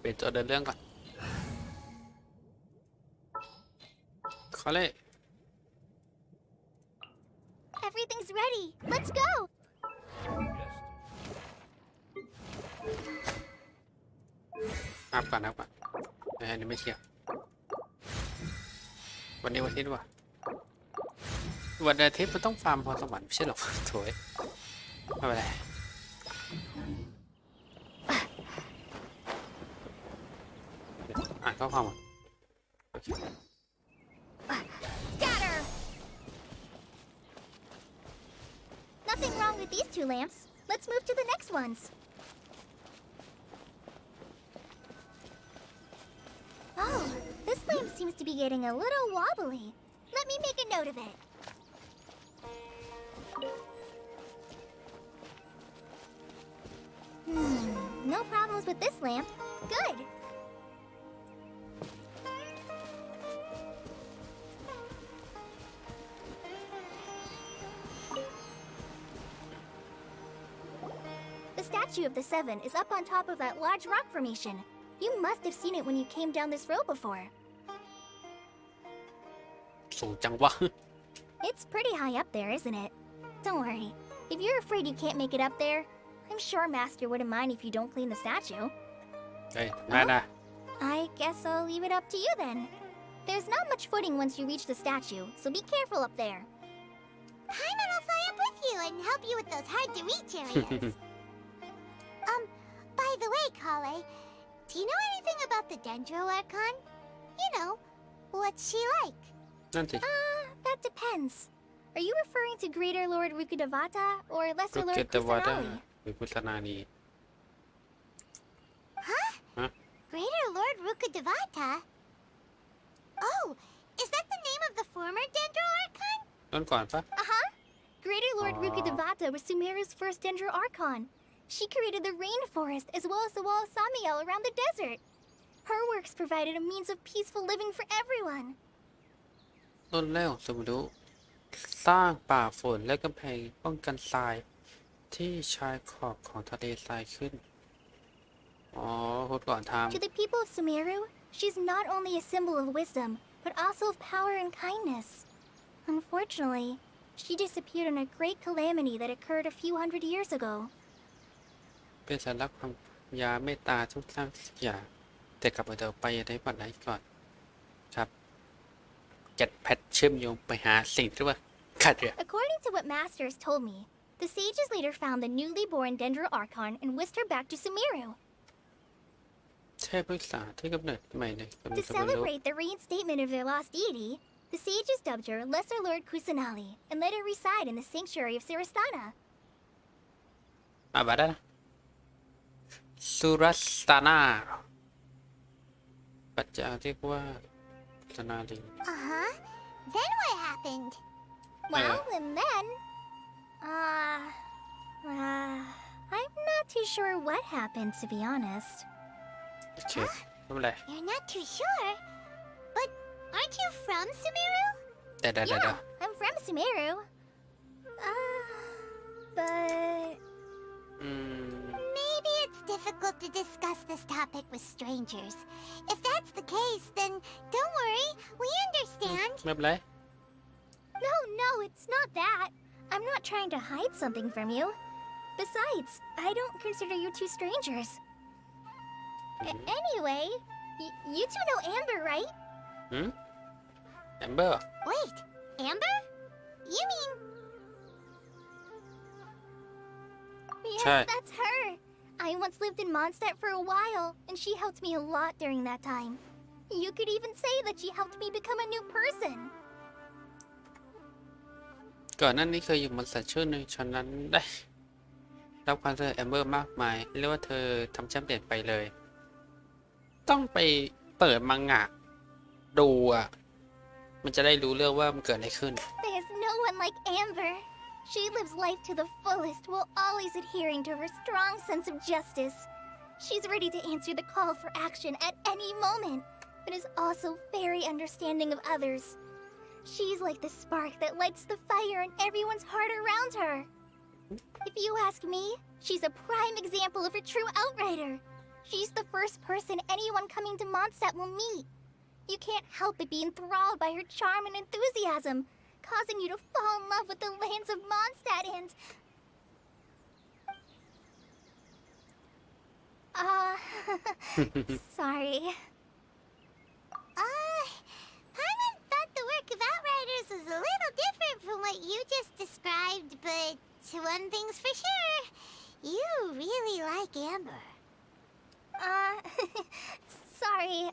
เป็นตัวเดินเรื่องก่อนเขาเลย Everything's ready. Let's go. นับก่อนอันนี้ไม่เชียร์วันนี้วันอาทิตย์ว่ะวันอาทิตย์มันต้องฟาร์มพรสวรรค์ไม่ใช่หรอกโถ่ไม่เป็นไรอ่านข้อความก่อน Scatter. Nothing wrong with these 2 lamps. Let's move to the next ones. Oh, this lamp seems to be getting a little wobbly. Let me make a note of it. No problems with this lamp. Good. The statue of the 7 is up on top of that large rock formation. You must have seen it when you came down this road before. สูงจังวะ It's pretty high up there, isn't it? Don't worry. If you're afraid you can't make it up there, I'm sure Master wouldn't mind if you don't clean the statue. เฮ้ยได้นะ I guess I'll leave it up to you then. There's not much footing once you reach the statue, so be careful up there. Paimon will fly up with you and help you with those hard-to-reach areas. By the way, Kalei, do you know anything about the Dendro Archon? You know, what's she like? นั่นสิ That depends. Are you referring to Greater Lord Rukkhadevata or รุ Lesser กเก Lord ตวาดา Kusanali? หรือพุทธนานี Huh? Huh? Greater Lord Rukkhadevata? Oh, is that the name of the former Dendro Archon? ต้นก่อนปะ Uh-huh. Greater Lord Rukkhadevata was Sumeru's first Dendro Archon. She created the rainforest as well as the wall of Samiel around the desert. Her works provided a means of peaceful living for everyone. ต้นแรกของสมุทรสร้างป่าฝนและกำแพงป้องกันทรายที่ชายขอบของทะเลทรายขึ้นอ๋อพูดก่อนท To the people of Sumeru, she's not only a symbol of wisdom, but also of power and kindness. Unfortunately, she disappeared in a great calamity that occurred a few hundred years ago. ำเป็นสัญลักษณ์ความยาเมตตาทุกสร้างทุกอย่างแต่กลับมาเดินไปได้ปัจจัยก่อนครับจัดแพทเชื่อมโยงไปหาสิ่งที่ว่าขัดเรือ According to what Master has told me, the sages later found the newly born Dendro Archon and whisked her back to Sumeru. เทพฤกษาที่กำเนิดใหม่ในสมุท To รสมุทร celebrate the reinstatement of their lost deity, the sages dubbed her Lesser Lord Kusanali and let her reside in the sanctuary of Sirastana. มาบัดนะสุรัสตานาปัจจัยเรียกว่าสนาลิง Uh-huh. Then what happened? Well, and then... I'm not too sure what happened, to be honest. โอเคไม่เป็นไร You're not too sure? But aren't you from Sumeru? แต่เดี๋ยว Yeah, I'm from Sumeru. But... อืม Maybe it's difficult to discuss this topic with strangers. If that's the case, then don't worry. We understand. ไม่เป็นไร No, it's not that. I'm not trying to hide something from you. Besides, I don't consider you two strangers. Anyway, you two know Amber, right? หืมแอมเบอร์ Wait, Amber? You mean... Yes, Chat. that's her. I once lived in Mondstadt for a while, and she helped me a lot during that time. You could even say that she helped me become a new person. ก่อนหน้านี้เคยอยู่บนสัตว์ชื่อหนึ่งฉะนั้นได้รับความช่วยเหลือแอมเบอร์มากมายเรียกว่าเธอทำแชมป์เปลี่ยนไปเลย ต้องไปเปิดมังงะดูอ่ะมันจะได้รู้เรื่องว่ามันเกิดอะไรขึ้น There's no one like Amber. She lives life to the fullest while always adhering to her strong sense of justice. She's ready to answer the call for action at any moment, but is also very understanding of others. She's like the spark that lights the fire in everyone's heart around her. If you ask me, she's a prime example of a true outrider. She's the first person anyone coming to Mondstadt will meet. You can't help but be enthralled by her charm and enthusiasm, causing you to fall in love with the lands of Mondstadt and... sorry. Paimon thought the work of Outriders was a little different from what you just described, but one thing's for sure, you really like Amber. Sorry.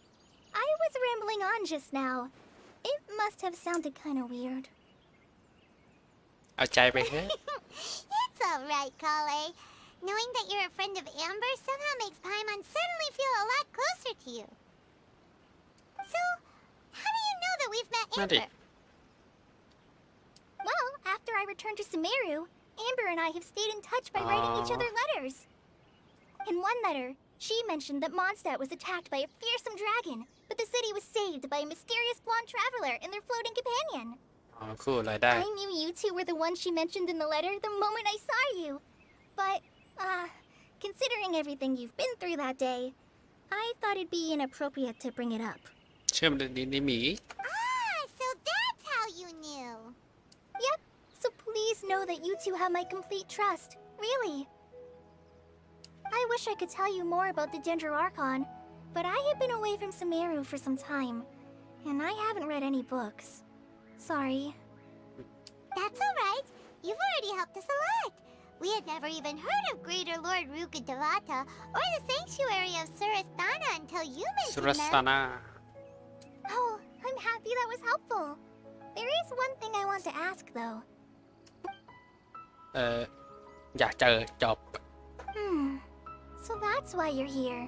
I was rambling on just now. It must have sounded kind of weird. เอาใจไปเถอะ It's alright, Kalei. Knowing that you're a friend of Amber somehow makes Paimon suddenly feel a lot closer to you. So, how do you know that we've met นั่นดิ Amber? Well, after I returned to Sumeru, Amber and I have stayed in touch by writing each other letters. In one letter, she mentioned that Mondstadt was attacked by a fearsome dragon, but the city was saved by a mysterious blonde traveler and their floating companion. อ๋อคู่อะไรได้ I knew you two were the ones she mentioned in the letter the moment I saw you. But, considering everything you've been through that day, I thought it'd be inappropriate to bring it up. เชื่อมดินนี่หมี So that's how you knew. Yep, so please know that you two have my complete trust. Really. I wish I could tell you more about the Gender Archon, but I have been away from Sumeru for some time, and I haven't read any books. Sorry. That's alright. You've already helped us a lot. We had never even heard of Greater Lord Rukkhadevata or the Sanctuary of Surasthana until you สุ mentioned รสตา them. นา Oh, I'm happy that was helpful. There is one thing I want to ask, though. อยากเจอจบ So that's why you're here.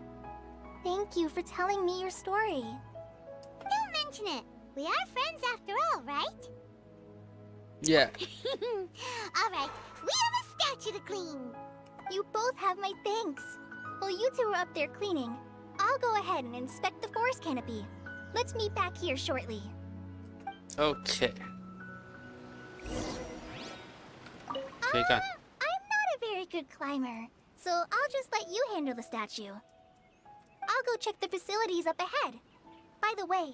Thank you for telling me your story. Don't mention it. We are friends after all, right? yeah Alright, we have a statue to clean. You both have my thanks. While you two are up there cleaning, I'll go ahead and inspect the forest canopy. Let's meet back here shortly. โอเคคุยกัน I'm not a very good climber, so I'll just let you handle the statue. I'll go check the facilities up ahead. By the way,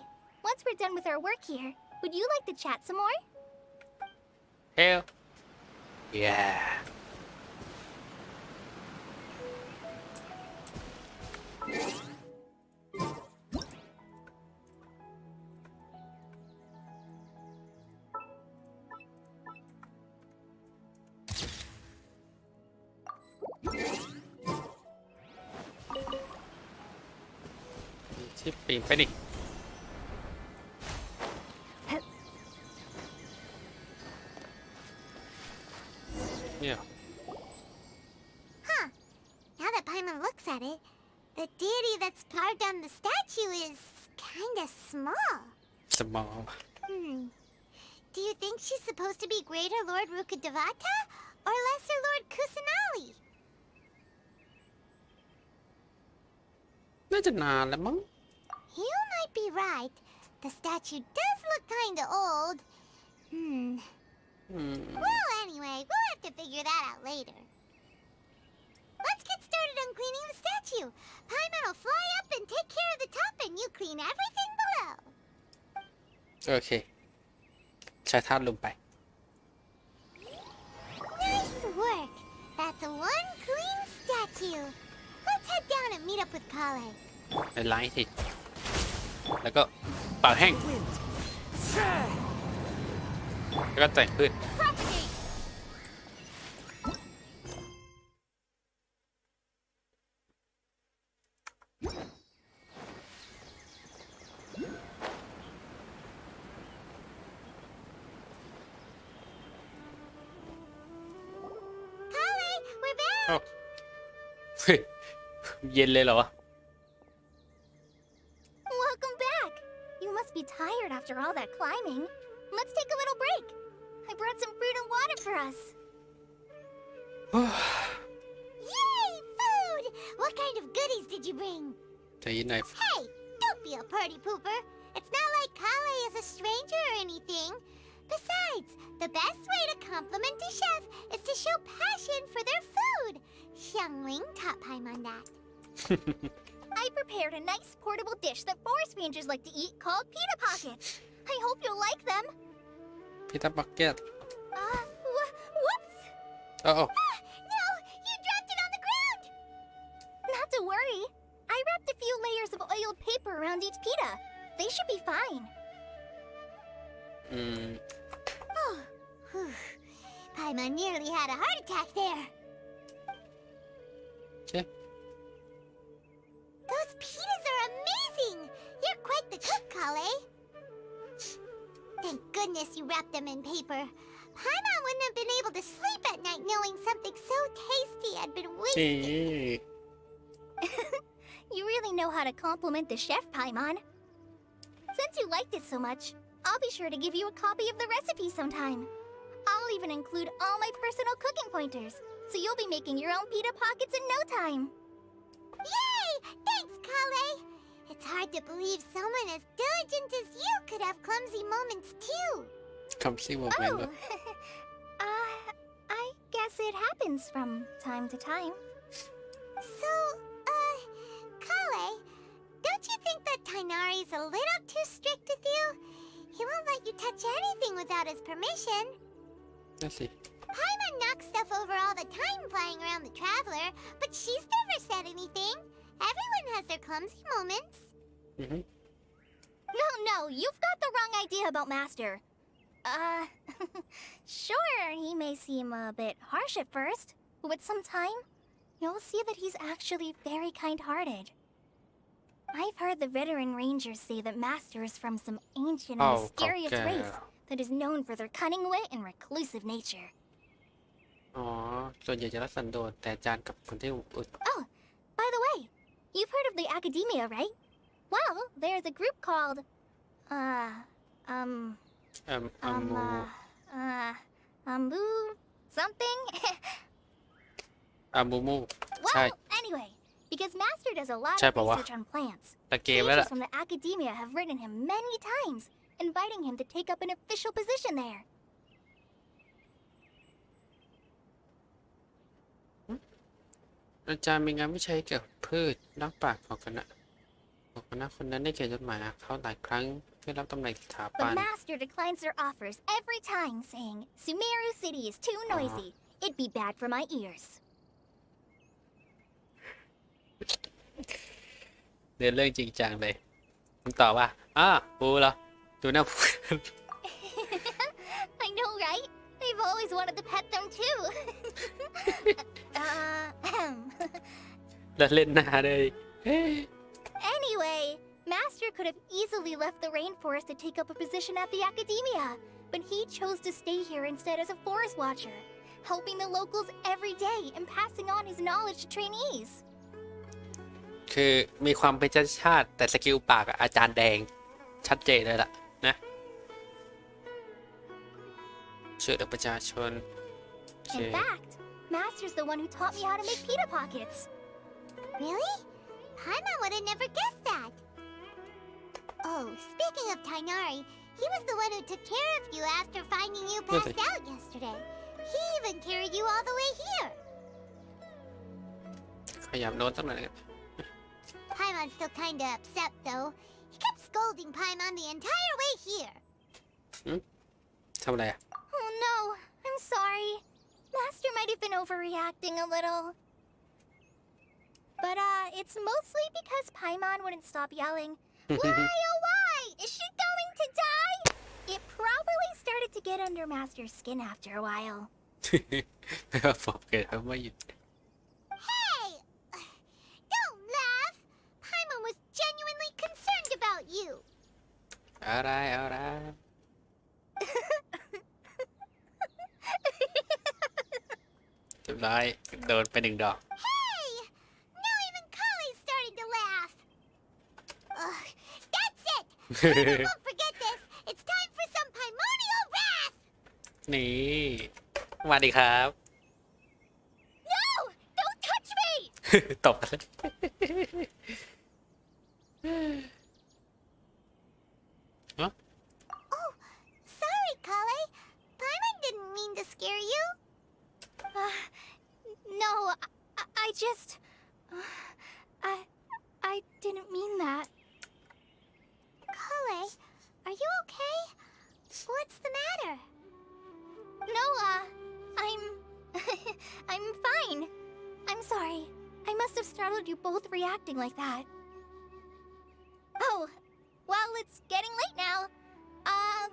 once we're done with our work here, would you like to chat some more? hell yeah ที่ปีนไปดิเนี่ย Huh. Now that Paimon looks at it, the deity that's carved on the statue is kinda small. small Do you think she's supposed to be Greater Lord Rukkhadevata or Lesser Lord Kusanali? น่าจะนานแล้วมั้ง You might be right. The statue does look kinda old. Well, anyway, we'll have to figure that out later. Let's get started on cleaning the statue. Paimon will fly up and take care of the top and you clean everything below. โอเคใช้ท่าลงไป Nice work. That's one clean statue. Let's head down and meet up with Kalei. ในไลท์สิแล้วก็ปากแห้ง Wind. แล้วก็แต่งพืช Propagate. เฮ้ยเย็นเลยเหรอวะ must be tired after all that climbing. Let's take a little break. I brought some fruit and water for us. Yay, food! What kind of goodies did you bring? ใจเย็นหน่อย Hey, don't be a party pooper. It's not like Kalei is a stranger or anything. Besides, the best way to compliment a chef is to show passion for their food. Xiangling taught Paimon that. I prepared a nice portable dish that forest rangers like to eat called pita pockets. I hope you'll like them. พิตาบักเก็ต Whoops! โอ้ No, you dropped it on the ground. Not to worry. I wrapped a few layers of oiled paper around each pita. They should be fine. Oh, whew. Paimon nearly had a heart attack there. โอเค Those pitas are amazing. You're quite the cook, Kalei. Thank goodness you wrapped them in paper. Paimon wouldn't have been able to sleep at night knowing something so tasty had been นี่ wasted. You really know how to compliment the chef, Paimon. Since you liked it so much, I'll be sure to give you a copy of the recipe sometime. I'll even include all my personal cooking pointers, so you'll be making your own pita pockets in no time. Yay! Thanks, Kalei. It's hard to believe someone as diligent as you could have clumsy moments too. คำซี่โมเมนต์ Oh, I guess it happens from time to time. So, Kalei, don't you think that Tainari's a little too strict with you? He won't let you touch anything without his permission. นั่นสิ Paimon knocks stuff over all the time flying around the Traveler, but she's never said anything. Everyone has their clumsy moments. อือฮึ No, you've got the wrong idea about Master. Sure, he may seem a bit harsh at first, but with some time, you'll see that he's actually very kind-hearted. I've heard the veteran rangers say that Master is from some ancient and mysterious race that is known for their cunning wit and reclusive nature. อ๋อ ส่วนใหญ่จะรักสันโดษแต่อาจารย์กับคนที่อุด Oh, by the way, you've heard of the academia, right? Well, there's a group called, Ambu something? อามูมู ใช่ Well, anyway, because Master does a lot of ใช่ปะวะ research on plants, ตะเกมแล้วล่ะ sages from the academia have written him many times, inviting him to take up an official position there. อาจารย์มีงานวิจัยเกี่ยวกับพืชนักปราชญ์ของคณะคนนั้นได้เขียนจดหมายหาเขาหลายครั้งเพื่อรับตำแหน่งสถาบั But น Master declines their offers every time, saying, Sumeru City is too noisy. It'd be bad for my ears. เรียนเรื่องจริงจังเลยผมตอบว่าปูเหรอ ดูหน้าปู I know, right? I've always wanted to pet them too. แล้วเล่นหน้าเลย Anyway, Master could have easily left the rainforest to take up a position at the academia, but he chose to stay here instead as a forest watcher, helping the locals every day and passing on his knowledge to trainees. คือมีความเป็นชาติแต่สกิลปากอะอาจารย์แดงชัดเจนเลยล่ะนะช่วยเหลือประชาชน In fact, Master's the one who taught me how to make pita pockets. Really? Paimon would have never guessed that. Oh, speaking of Tainari, he was the one who took care of you after finding you passed out yesterday. He even carried you all the way here. ขยับโน้ตตั้งหน่อย Paimon's still kinda upset though. He kept scolding Paimon the entire way here. ทำอะไรอะ Oh no, I'm sorry. Master might have been overreacting a little. But it's mostly because Paimon wouldn't stop yelling, Why oh why? Is she going to die? It probably started to get under Master's skin after a while. บอกเลยครับว่าหยุด Hey! Don't laugh! Paimon was genuinely concerned about you. อะไร เรียบร้อยโดนไป1 ดอก Hey! Now even Kalei started to laugh. Ugh, that's it! Won't forget this. It's time for some primordial wrath. นี่สวัสดีครับ No! Don't touch me! ตบเลย Oh, sorry, Kalei. Paimon didn't mean to scare you. No, I just... I didn't mean that. Kalei, are you okay? What's the matter? No, I'm... I'm fine. I'm sorry. I must have startled you both reacting like that. Oh, well, it's getting late now.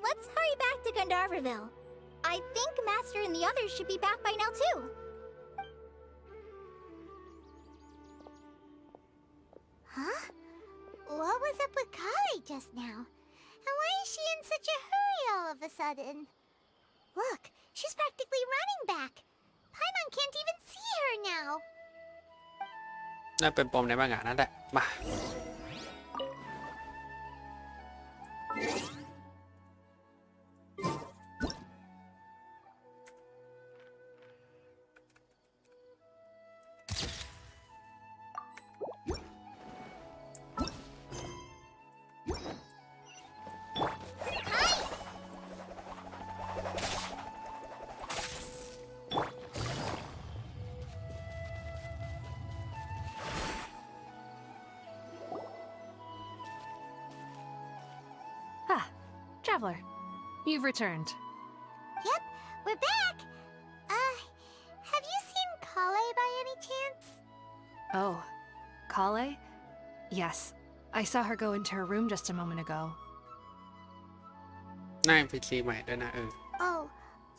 Let's hurry back to Gandharvaville. I think Master and the others should be back by now, too. Huh? What was up with Kalei just now? And why is she in such a hurry all of a sudden? Look, she's practically running back. Paimon can't even see her now. น่าเป็นปมในบางอย่างนั่นแหละมา Ah, Traveler, you've returned. Yep, we're back. Have you seen Kalei by any chance? Oh, Kalei? Yes, I saw her go into her room just a moment ago. หน้า NPC ใหม่ด้วยนะOh,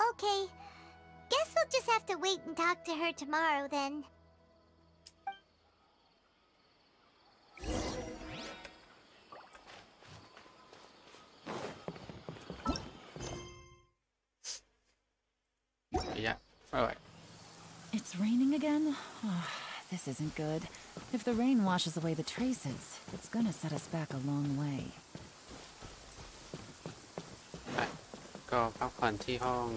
okay. Guess we'll just have to wait and talk to her tomorrow then. ระยะ alright. It's raining again? Oh, this isn't good. If the rain washes away the traces, it's gonna set us back a long way. ก็พักผ่อนที่ห้อง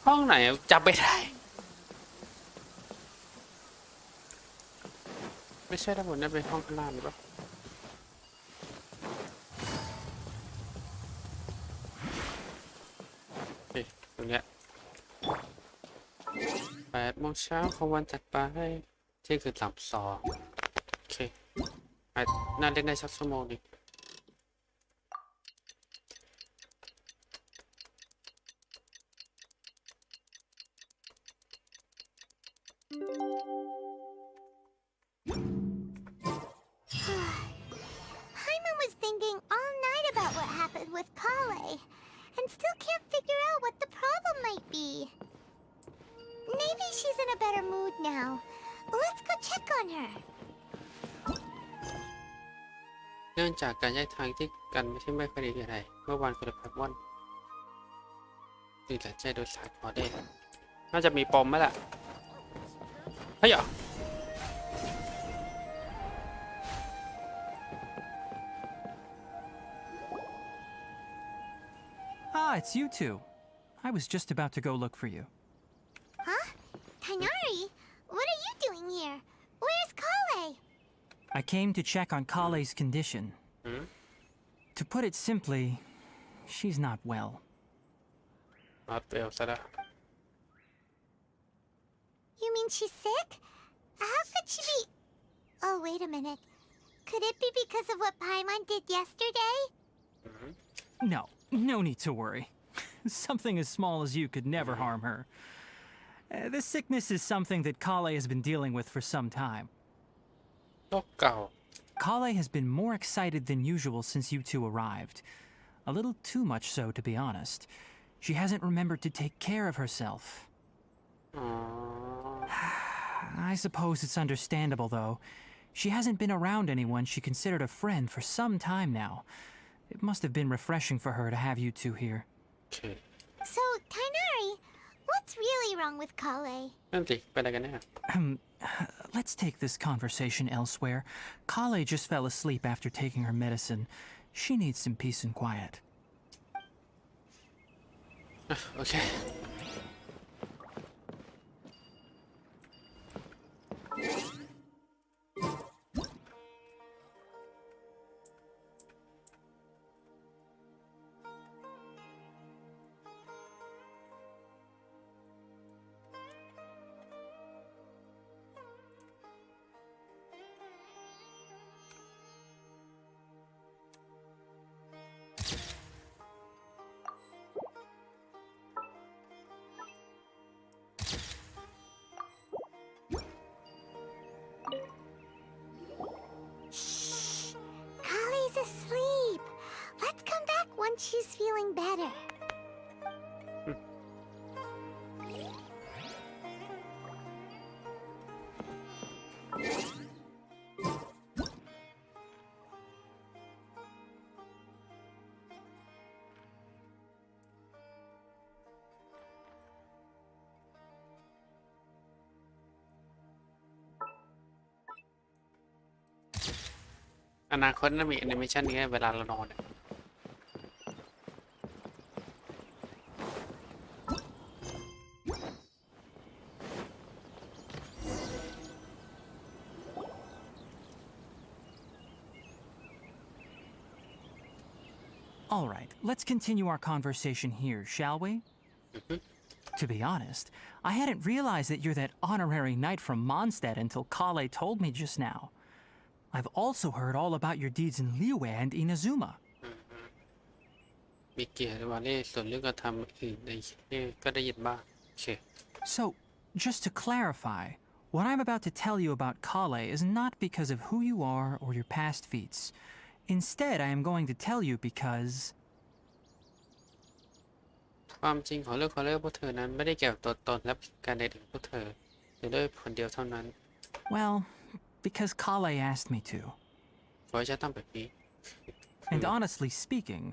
ห้องไหนจำไม่ได้ ไม่ใช่ทั้งหมดนั่นเป็นห้องข้างล่างหรือเปล่าตรงเนี้ย8 โมงเช้าของวันถัดไปเที่ยงคืน32โอเคน่าเล่นได้สักชั่วโมงนึงPaimon was thinking all night about what happened with Kalei, and still can't figure out what the problem might be. Maybe she's in a better mood now. Let's go check on her. เนื่องจากการแยกทางที่กันไม่ใช่ไม่ค่อยดีอะไรเมื่อวานคุณภาพว่อนตื่นแต่ใจโดยสายพอได้น่าจะมีปมไหมล่ะเฮ้ยเหรอ Ah, it's you two. I was just about to go look for you. Huh? Tighnari? What are you doing here? Where's Kalei? I came to check on Kalei's condition. To put it simply, she's not well. You mean she's sick? How could she be... Oh, wait a minute. Could it be because of what Paimon did yesterday? No need to worry. Something as small as you could never harm her. This sickness is something that Kalei has been dealing with for some time. Kalei has been more excited than usual since you two arrived. A little too much so, to be honest. She hasn't remembered to take care of herself. I suppose it's understandable, though. She hasn't been around anyone she considered a friend for some time now. It must have been refreshing for her to have you two here. So, Tighnari, what's really wrong with Kalei? นั่นสิเป็นอะไรกันแน่ Let's take this conversation elsewhere. Kalei just fell asleep after taking her medicine. She needs some peace and quiet. โอเคKalei's asleep. Let's come back once she's feeling better. อนาคตน่ามีแอนิเมชันนี้เวลาเรานอน All right, let's continue our conversation here, shall we? To be honest, I hadn't realized that you're that honorary knight from Mondstadt until Kalei told me just now. I've also heard all about your deeds in Liyue and Inazuma. มีเกียรติว่าเล่ส่วนเรื่องการทำอื่นในก็ได้ยินบ้างโอเค So, just to clarify, what I'm about to tell you about Kalei is not because of who you are or your past feats. Instead, I am going to tell you because... ความจริงของเรื่องพวกเธอนั้นไม่ได้เกี่ยวกับตัวตนและการใดของพวกเธอแต่ด้วยผลเดียวเท่านั้น Well, because Kalei asked me to. ขอให้ฉันทำแบบนี้ And honestly speaking,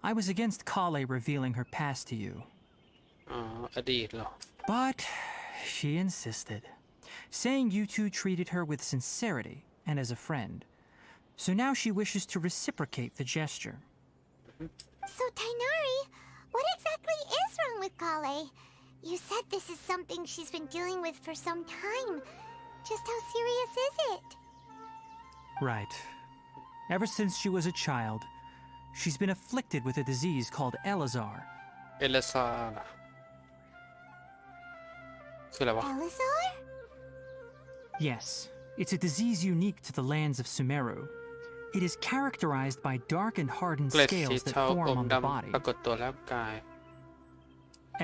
I was against Kalei revealing her past to you. อ๋ออดีตเหรอ But she insisted, saying you two treated her with sincerity and as a friend. So now she wishes to reciprocate the gesture. So, Tainari, what exactly is wrong with Kalei? You said this is something she's been dealing with for some time. Just how serious is it? Right. Ever since she was a child, she's been afflicted with a disease called Elazar. เอลซาล่ะคืออะไรวะ Elazar? Yes, it's a disease unique to the lands of Sumeru. It is characterized by dark and hardened เกล็ดสี scales that เทาอ form ม on the ดำ body. ปรากฏตัวร่างกาย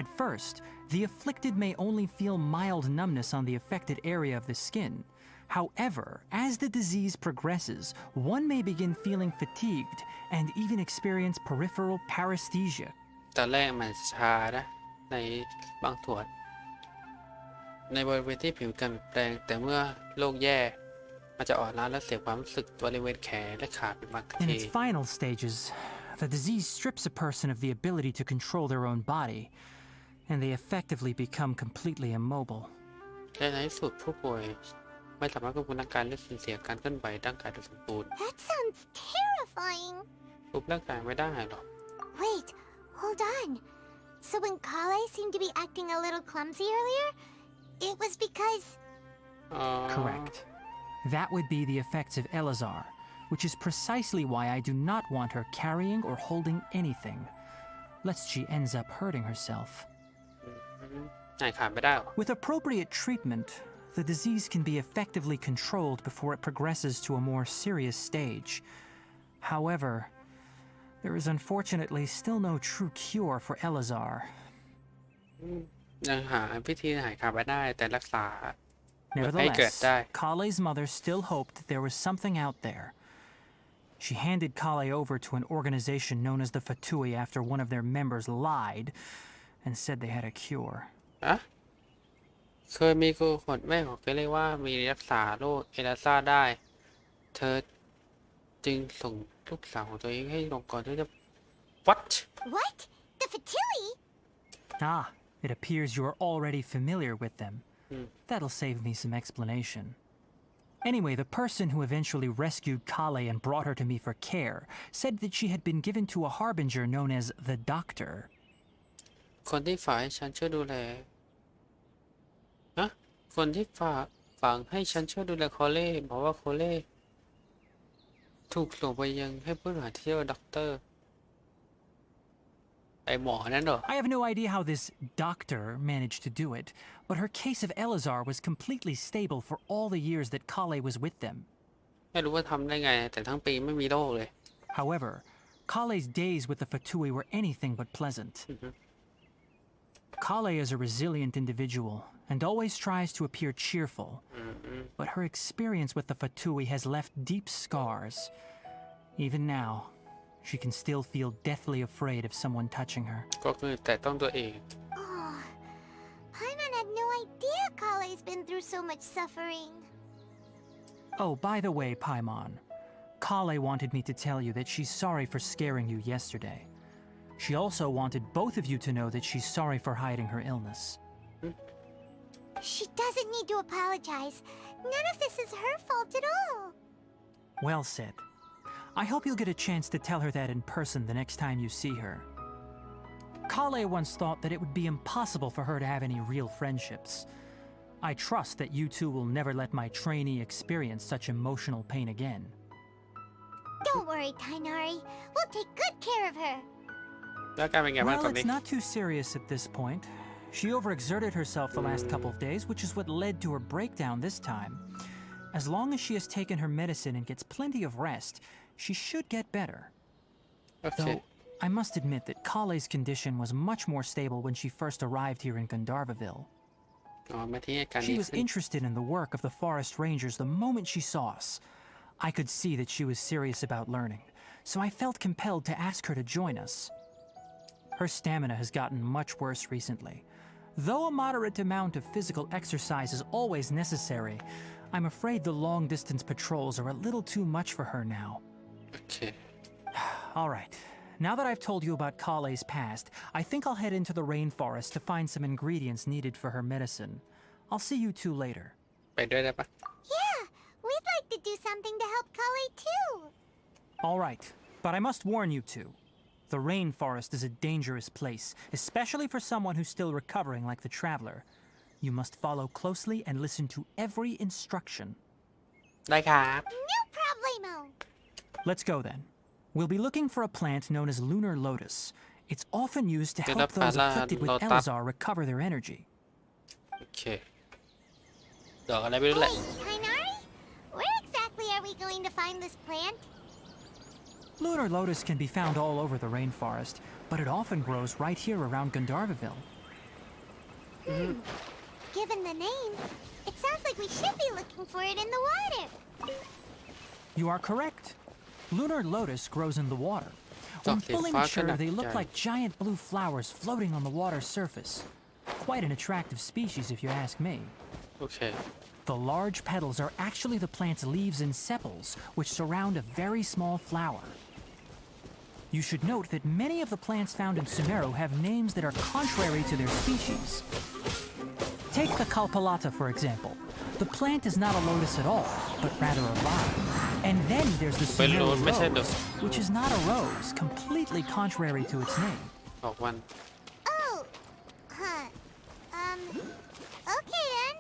At first, the afflicted may only feel mild numbness on the affected area of the skin. However, as the disease progresses, one may begin feeling fatigued and even experience peripheral paresthesia. ตอนแรกมันชานะในบางส่วนในบริเวณที่ผิวการเปลี่ยนแปลงแต่เมื่อโรคแย่มันจะอ่อนล้าและเสียความรู้สึกบริเวณแขนและขาเป็นบาง In ที its final stages, the disease strips a person of the ability to control their own body, and they effectively become completely immobile. และในที่สุดผู้ป่วยไม่สามารถควบคุมร่างกายและสูญเสียการเคลื่อนไหวร่างกายโดยสมบูรณ์ That sounds terrifying. รูปร่างกายไม่ได้หรอก Wait, hold on. So when Kalei seemed to be acting a little clumsy earlier, it was because... อ๋อ Correct. That would be the effects of Elazar, which is precisely why I do not want her carrying or holding anything, lest she ends up hurting herself. ไหนขาดไม่ได้หรอ With appropriate treatment, the disease can be effectively controlled before it progresses to a more serious stage. However, there is unfortunately still no true cure for Elazar. ยังหาวิธีหายขาดไม่ได้แต่รักษา Nevertheless, Kalei's mother still hoped that there was something out there. She handed Kalei over to an organization known as the Fatui after one of their members lied and said they had a cure. อะเคยมีคนแม่ของเกเรว่ามีรักษาโรคเอลซ่าได้ เธอจึงส่งลูกสาวของตัวเองให้ลงก่อนที่จะ What? What? The Fatui? Ah, It appears you are already familiar with them. That'll save me some explanation. Anyway, the person who eventually rescued Kalei and brought her to me for care said that she had been given to a harbinger known as the Doctor. คนที่ฝากให้ฉันช่วยดูแลฮะคนที่ฝากให้ฉันช่วยดูแลโคเล่บอกว่าโคเล่ถูกส่งไปยังให้ผู้หาที่เรียกว่าด็อกเตอร์ไอหมอนั่นเหรอ I have no idea how this doctor managed to do it, but her case of Elazar was completely stable for all the years that Kalei was with them. ไม่รู้ว่าทำได้ไงแต่ทั้งปีไม่มีโรคเลย However, Kalei's days with the Fatui were anything but pleasant. Kalei is a resilient individual and always tries to appear cheerful, but her experience with the Fatui has left deep scars. Even now, she can still feel deathly afraid of someone touching her. ก็คือแต่ต้องตัวเอง Oh, Paimon had no idea Kalei's been through so much suffering. Oh, by the way, Paimon, Kalei wanted me to tell you that she's sorry for scaring you yesterday. She also wanted both of you to know that she's sorry for hiding her illness. She doesn't need to apologize. None of this is her fault at all. Well said. I hope you'll get a chance to tell her that in person the next time you see her. Kalei once thought that it would be impossible for her to have any real friendships. I trust that you two will never let my trainee experience such emotional pain again. Don't worry, Tainari. We'll take good care of her. แล้วการเป็นไงบ้าง Well, ตอนนี้ it's not too serious at this point. She overexerted herself the last couple of days, which is what led to her breakdown this time. As long as she has taken her medicine and gets plenty of rest, she should get better. โอเค Though, I must admit that Kalei's condition was much more stable when she first arrived here in Gandharvaville. อ๋อมาที่อาการ She ดี was ขึ้น interested in the work of the forest rangers the moment she saw us. I could see that she was serious about learning, so I felt compelled to ask her to join us. Her stamina has gotten much worse recently. Though a moderate amount of physical exercise is always necessary, I'm afraid the long-distance patrols are a little too much for her now. โอเค All right. Now that I've told you about Kalei's past, I think I'll head into the rainforest to find some ingredients needed for her medicine. I'll see you two later. ไปด้วยได้ปะ Yeah, we'd like to do something to help Kalei too. All right, but I must warn you two. The rainforest is a dangerous place, especially for someone who's still recovering like the traveler. You must follow closely and listen to every instruction. ได้ครับ No problemo. Let's go then. We'll be looking for a plant known as Lunar Lotus. It's often used to help Lunar those afflicted with Lotus. Elazar recover their energy. โอเคดอกอะไรไม่รู้แหละ Wait, Tainari? Where exactly are we going to find this plant? Lunar Lotus can be found all over the rainforest, but it often grows right here around Gandharvaville. Given the name, it sounds like we should be looking for it in the water. You are correct. Lunar Lotus grows in the water. When fully mature, they look like giant blue flowers floating on the water's surface. Quite an attractive species, if you ask me. โอเค The large petals are actually the plant's leaves and sepals, which surround a very small flower. You should note that many of the plants found in Sumeru have names that are contrary to their species. Take the Kalpalata, for example. The plant is not a lotus at all, but rather a vine. And then there's the Sumeru rose, which is not a rose, completely contrary to its name. ออกวัน Oh, huh. Okay then.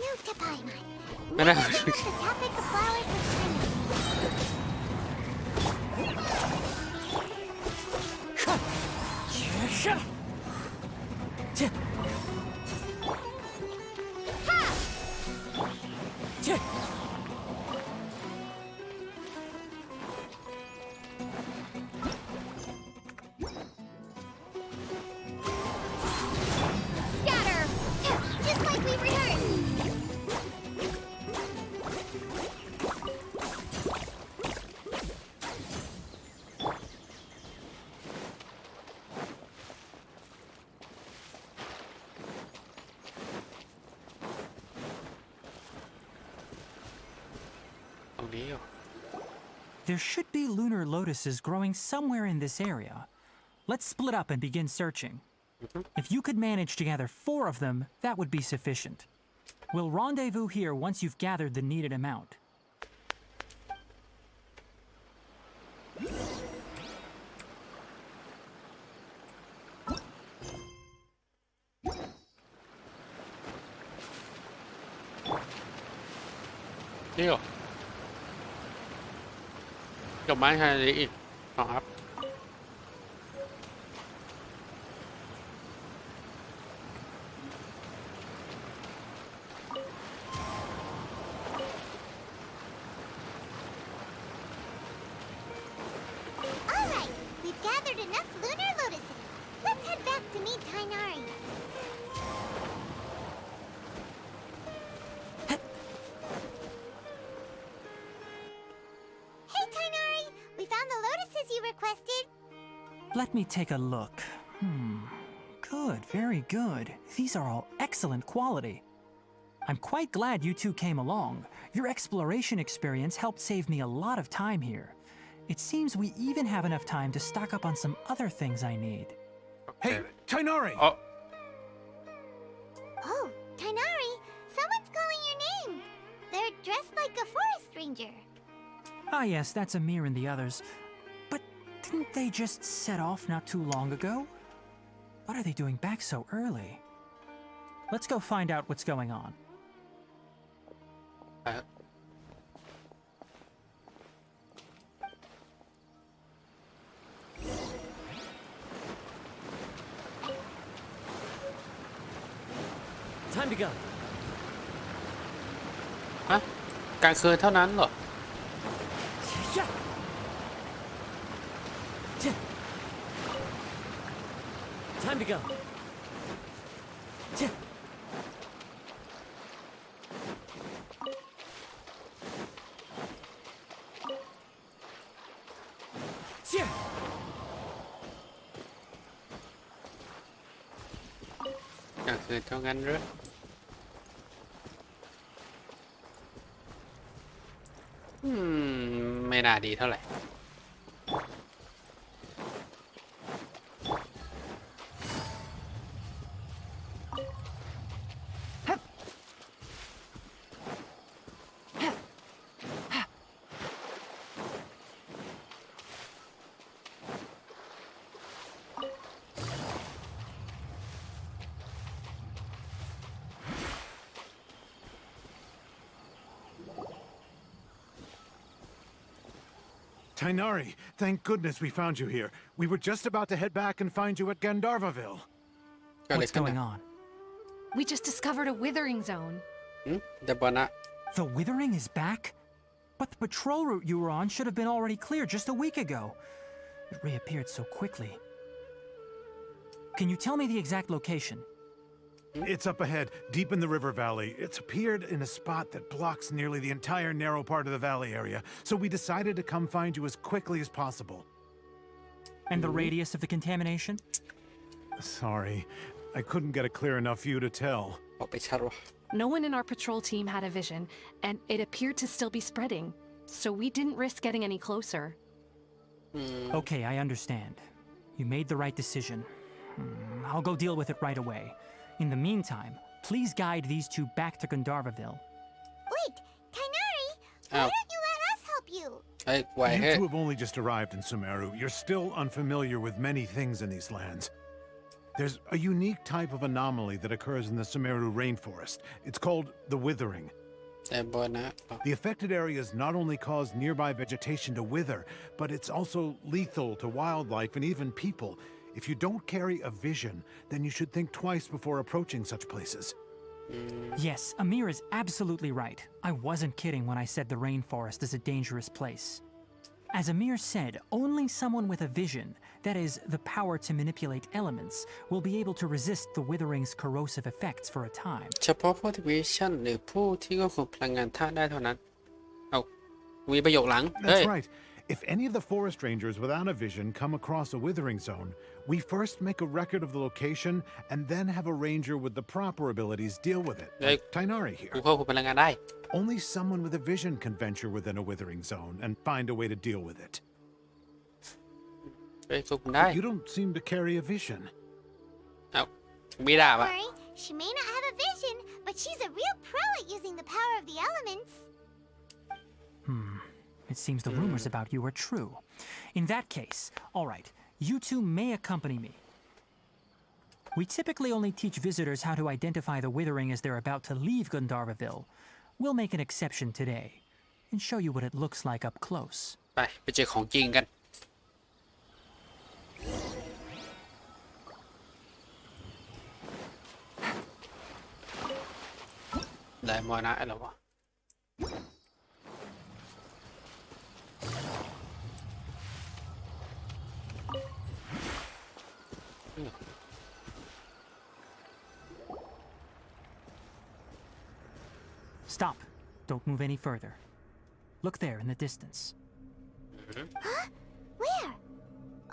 Note to Paimon. Ano? Never bring up the topic of flowers with Paimon. Scatter! Just like we rehearsed! There should be lunar lotuses growing somewhere in this area. Let's split up and begin searching. If you could manage to gather 4 of them, that would be sufficient. We'll rendezvous here once you've gathered the needed amount. นี่เหรอจบไม้ขนาดนี้อีกครับ Alright, we've gathered enough Lunar Lotuses. Let's head back to meet Tainari. Hey Tainari, we found the lotuses you requested. Let me take a look. Good, very good. These are all excellent quality. I'm quite glad you two came along. Your exploration experience helped save me a lot of time here. It seems we even have enough time to stock up on some other things I need. Hey, Tainari! Oh, Oh, Tainari, someone's calling your name. They're dressed like a forest ranger. Ah yes, that's Amir and the others. But didn't they just set off not too long ago? What are they doing back so early? Let's go find out what's going on. Time to go. ฮะกลางคืนเท่านั้นเหรอ Yeah. Yeah. Time to go. Yeah. Yeah. กลางคืนเท่านั้นหรือไม่น่าดีเท่าไหร่ Tainari, thank goodness we found you here. We were just about to head back and find you at Gandharvaville. What's going on? We just discovered a withering zone. เดี๋ยวบอนะ The Withering is back? But the patrol route you were on should have been already clear just a week ago. It reappeared so quickly. Can you tell me the exact location? It's up ahead, deep in the river valley. It's appeared in a spot that blocks nearly the entire narrow part of the valley area, so we decided to come find you as quickly as possible. And the radius of the contamination? Sorry, I couldn't get a clear enough view to tell. ออกไปชัดวะ No one in our patrol team had a vision, and it appeared to still be spreading. So we didn't risk getting any closer. Okay, I understand. You made the right decision. I'll go deal with it right away. In the meantime, please guide these two back to Gandharvaville. Wait, Tainari, why Ow. don't you let us help you? เฮ้ยไว You เฮ้ย two have only just arrived in Sumeru. You're still unfamiliar with many things in these lands. There's a unique type of anomaly that occurs in the Sumeru rainforest. It's called the Withering. แต่บอนะ The affected areas not only cause nearby vegetation to wither, but it's also lethal to wildlife and even people. If you don't carry a vision, then you should think twice before approaching such places. Yes, Amir is absolutely right. I wasn't kidding when I said the rainforest is a dangerous place. As Amir said, only someone with a vision, that is, the power to manipulate elements, will be able to resist the Withering's corrosive effects for a time. เฉพาะผู้ที่มีวิชั่นหรือผู้ที่ควบคุมพลังงานธาตุได้เท่านั้น เอามีประโยคหลัง เฮ้ย That's right. If any of the forest rangers without a vision come across a withering zone, we first make a record of the location and then have a ranger with the proper abilities deal with it. Like Tainari กู here. ควบคุมพลังงานได้ Only someone with a vision can venture within a withering zone and find a way to deal with it. เฮ้ยควบคุมได้ You don't seem to carry a vision. เอ้ามีดาบ Don't อะ worry, she may not have a vision, but she's a real pro at using the power of the elements. It seems the rumors about you are true. In that case, all right, you two may accompany me. We typically only teach visitors how to identify the Withering as they're about to leave Gandharvaville. We'll make an exception today and show you what it looks like up close. ไปเจอของจริงกันได้มอนะอะไรวะStop. Don't move any further. Look there in the distance. Huh? Where?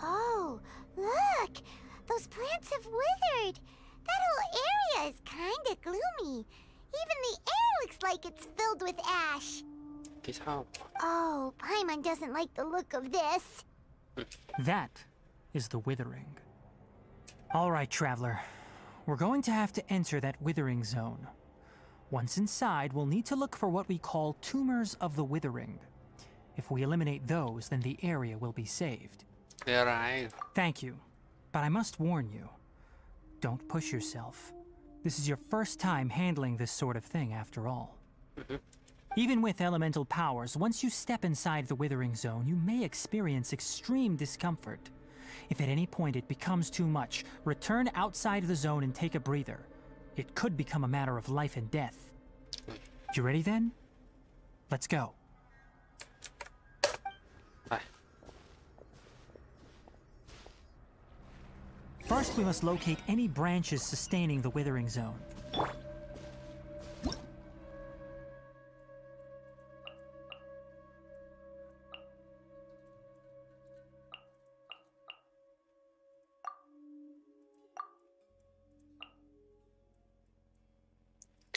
Oh, look! Those plants have withered! That whole area is kinda gloomy. Even the air looks like it's filled with ash. ที่ชอบ Oh, Paimon doesn't like the look of this. That is the Withering. All right, traveler. We're going to have to enter that Withering zone. Once inside, we'll need to look for what we call tumors of the Withering. If we eliminate those, then the area will be saved. เรือร้าย Thank you, but I must warn you. Don't push yourself. This is your first time handling this sort of thing, after all. Even with elemental powers, once you step inside the Withering zone, you may experience extreme discomfort. If at any point it becomes too much, return outside the zone and take a breather. It could become a matter of life and death. You ready then? Let's go. ไป First, we must locate any branches sustaining the Withering zone.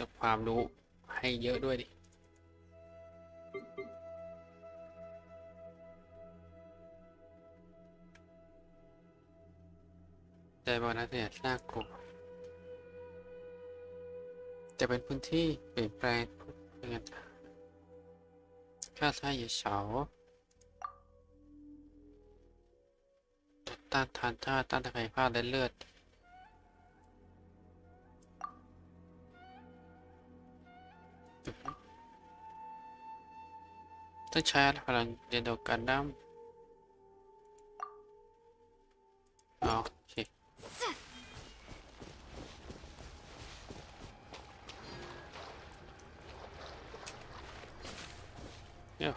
กับความรู้ให้เยอะด้วยดิแต่บอกนะเนี่ยน่ากลัวจะเป็นพื้นที่เปลี่ยนแปลงเป็นไงค่าท่าเหยียดเฉาต้านทานท่าต้านตะไคร่ผ้าและเลือดต้องใช้พลังเรียนดอกกันดั้มโอเคเดี๋ยว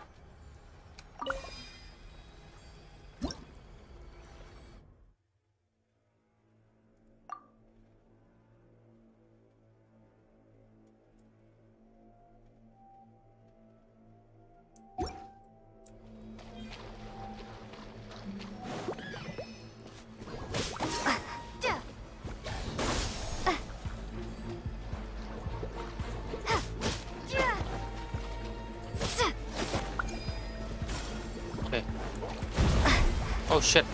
Oh shit.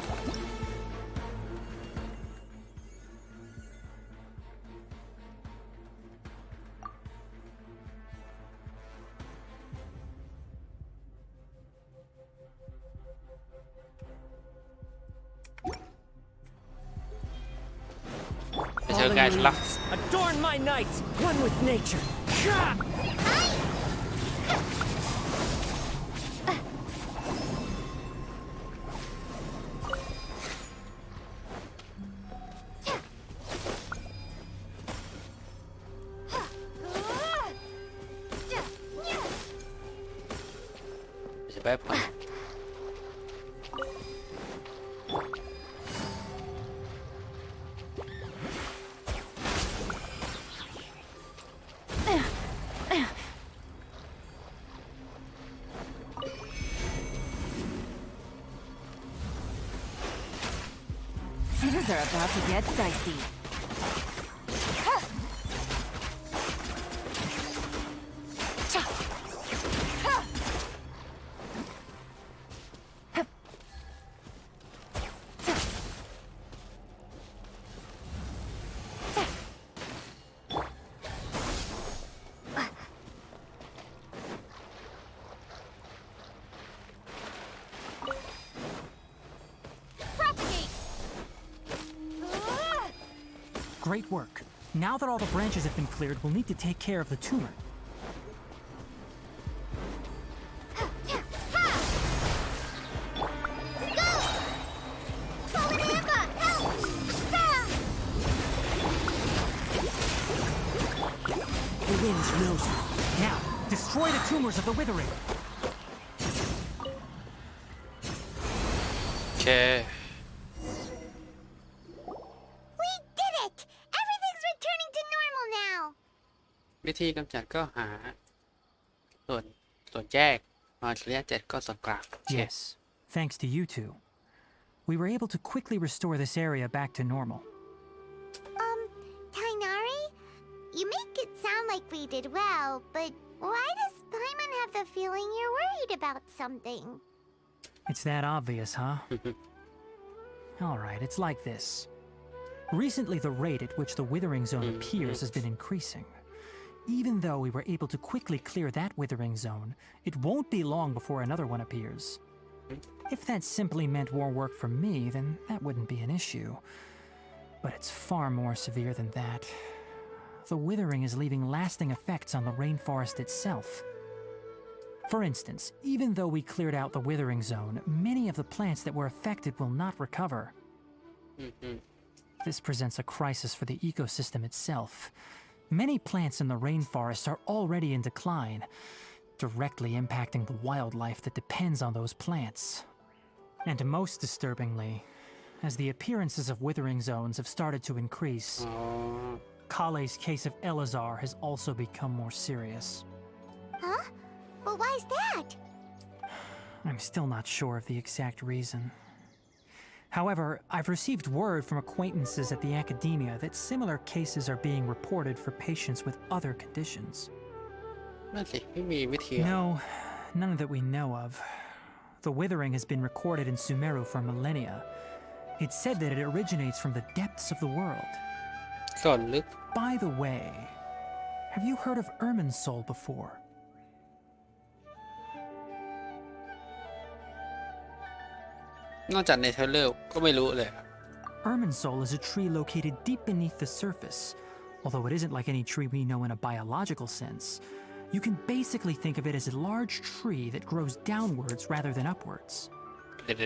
Fallen leaves, adorn my night, one with nature. It's a bad plan. Things are about to get dicey. Great work. Now that all the branches have been cleared, we'll need to take care of the tumor. The wind knows it. Now, destroy the tumors of the Withering. โอเค We did it! Everything's returning to normal now. วิธีกำจัดก็หาส่วนแยกมาระยะ7ก็ส่วนกลาง Yes, thanks to you two. We were able to quickly restore this area back to normal. Tainari? You make it sound like we did well, but why does Paimon have the feeling you're worried about something? It's that obvious, huh? Alright, it's like this. Recently, the rate at which the Withering Zone appears has been increasing. Even though we were able to quickly clear that Withering Zone, it won't be long before another one appears. If that simply meant more work for me, then that wouldn't be an issue. But it's far more severe than that. The Withering is leaving lasting effects on the rainforest itself. For instance, even though we cleared out the Withering Zone, many of the plants that were affected will not recover. This presents a crisis for the ecosystem itself. Many plants in the rainforest are already in decline, directly impacting the wildlife that depends on those plants. And most disturbingly, as the appearances of Withering Zones have started to increase, Kalei's case of Elazar has also become more serious. Huh? But why is that? I'm still not sure of the exact reason. However, I've received word from acquaintances at the academia that similar cases are being reported for patients with other conditions. นั่นสิไม่มีวิธี No, none that we know of. The Withering has been recorded in Sumeru for millennia. It's said that it originates from the depths of the world. ส่วนลึก By the way, have you heard of Irminsul before? นอกจากในเทรลเลอร์ก็ไม่รู้เลย Irminsul is a tree located deep beneath the surface. Although it isn't like any tree we know in a biological sense, you can basically think of it as a large tree that grows downwards rather than upwards. เดี๋ยว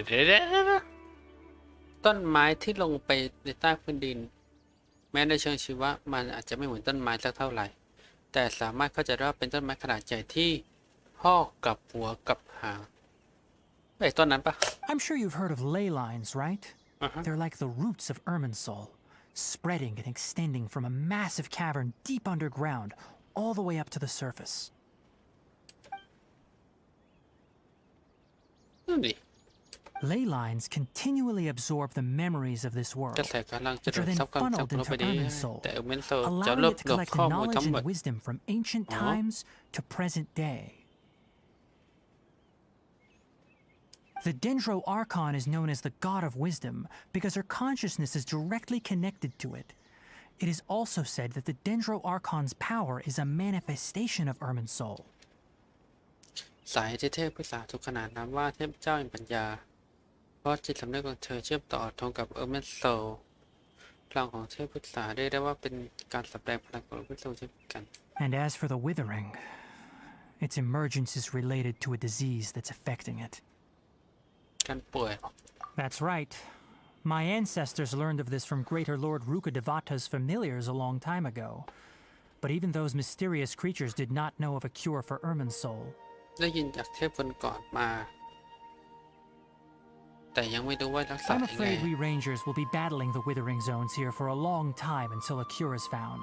ต้นไม้ที่ลงไปในใต้พื้นดิน แม้ในเชิงชีวะมันอาจจะไม่เหมือนต้นไม้สักเท่าไหร่ แต่สามารถเข้าใจได้ว่าเป็นต้นไม้ขนาดใหญ่ที่พอกกับหัวกับหางไอ้ต้นนั้นปะ I'm sure you've heard of ley lines, right? They're like the roots of Irminsul, spreading and extending from a massive cavern deep underground all the way up to the surface. นั่นดิ Ley lines continually absorb the memories of this world, กระแสกำลังจะ which โด are น then ซับความ funneled จำลง into ไปดี Irminsul, แต่เอเมนโซจะ allowing รว it บ to รวม collect ข้อ the มูลทั้ง knowledge หมด and wisdom from ancient times to present day. The Dendro Archon is known as the God of Wisdom because her consciousness is directly connected to it. It is also said that the Dendro Archon's power is a manifestation of Irminsul. สายที่เทพภาษาทุกขนานนามว่าเทพเจ้าแห่งปัญญาเพราะจิตสำนึกของเธอเชื่อมต่อตรงกับเอเมนโซพลังของเทพภาษาเรียกได้ว่าเป็นการแสดงพลังของเอเมนโซเช่นกัน And as for the Withering, its emergence is related to a disease that's affecting it. การป่วย That's right. My ancestors learned of this from Greater Lord Rukkhadevata's familiars a long time ago. But even those mysterious creatures did not know of a cure for Irminsul. ได้ยินจากเทพคนก่อนมาแต่ยังไม่รู้ว่ารักษา I'm ยังไง afraid we Rangers will be battling the Withering Zones here for a long time until a cure is found.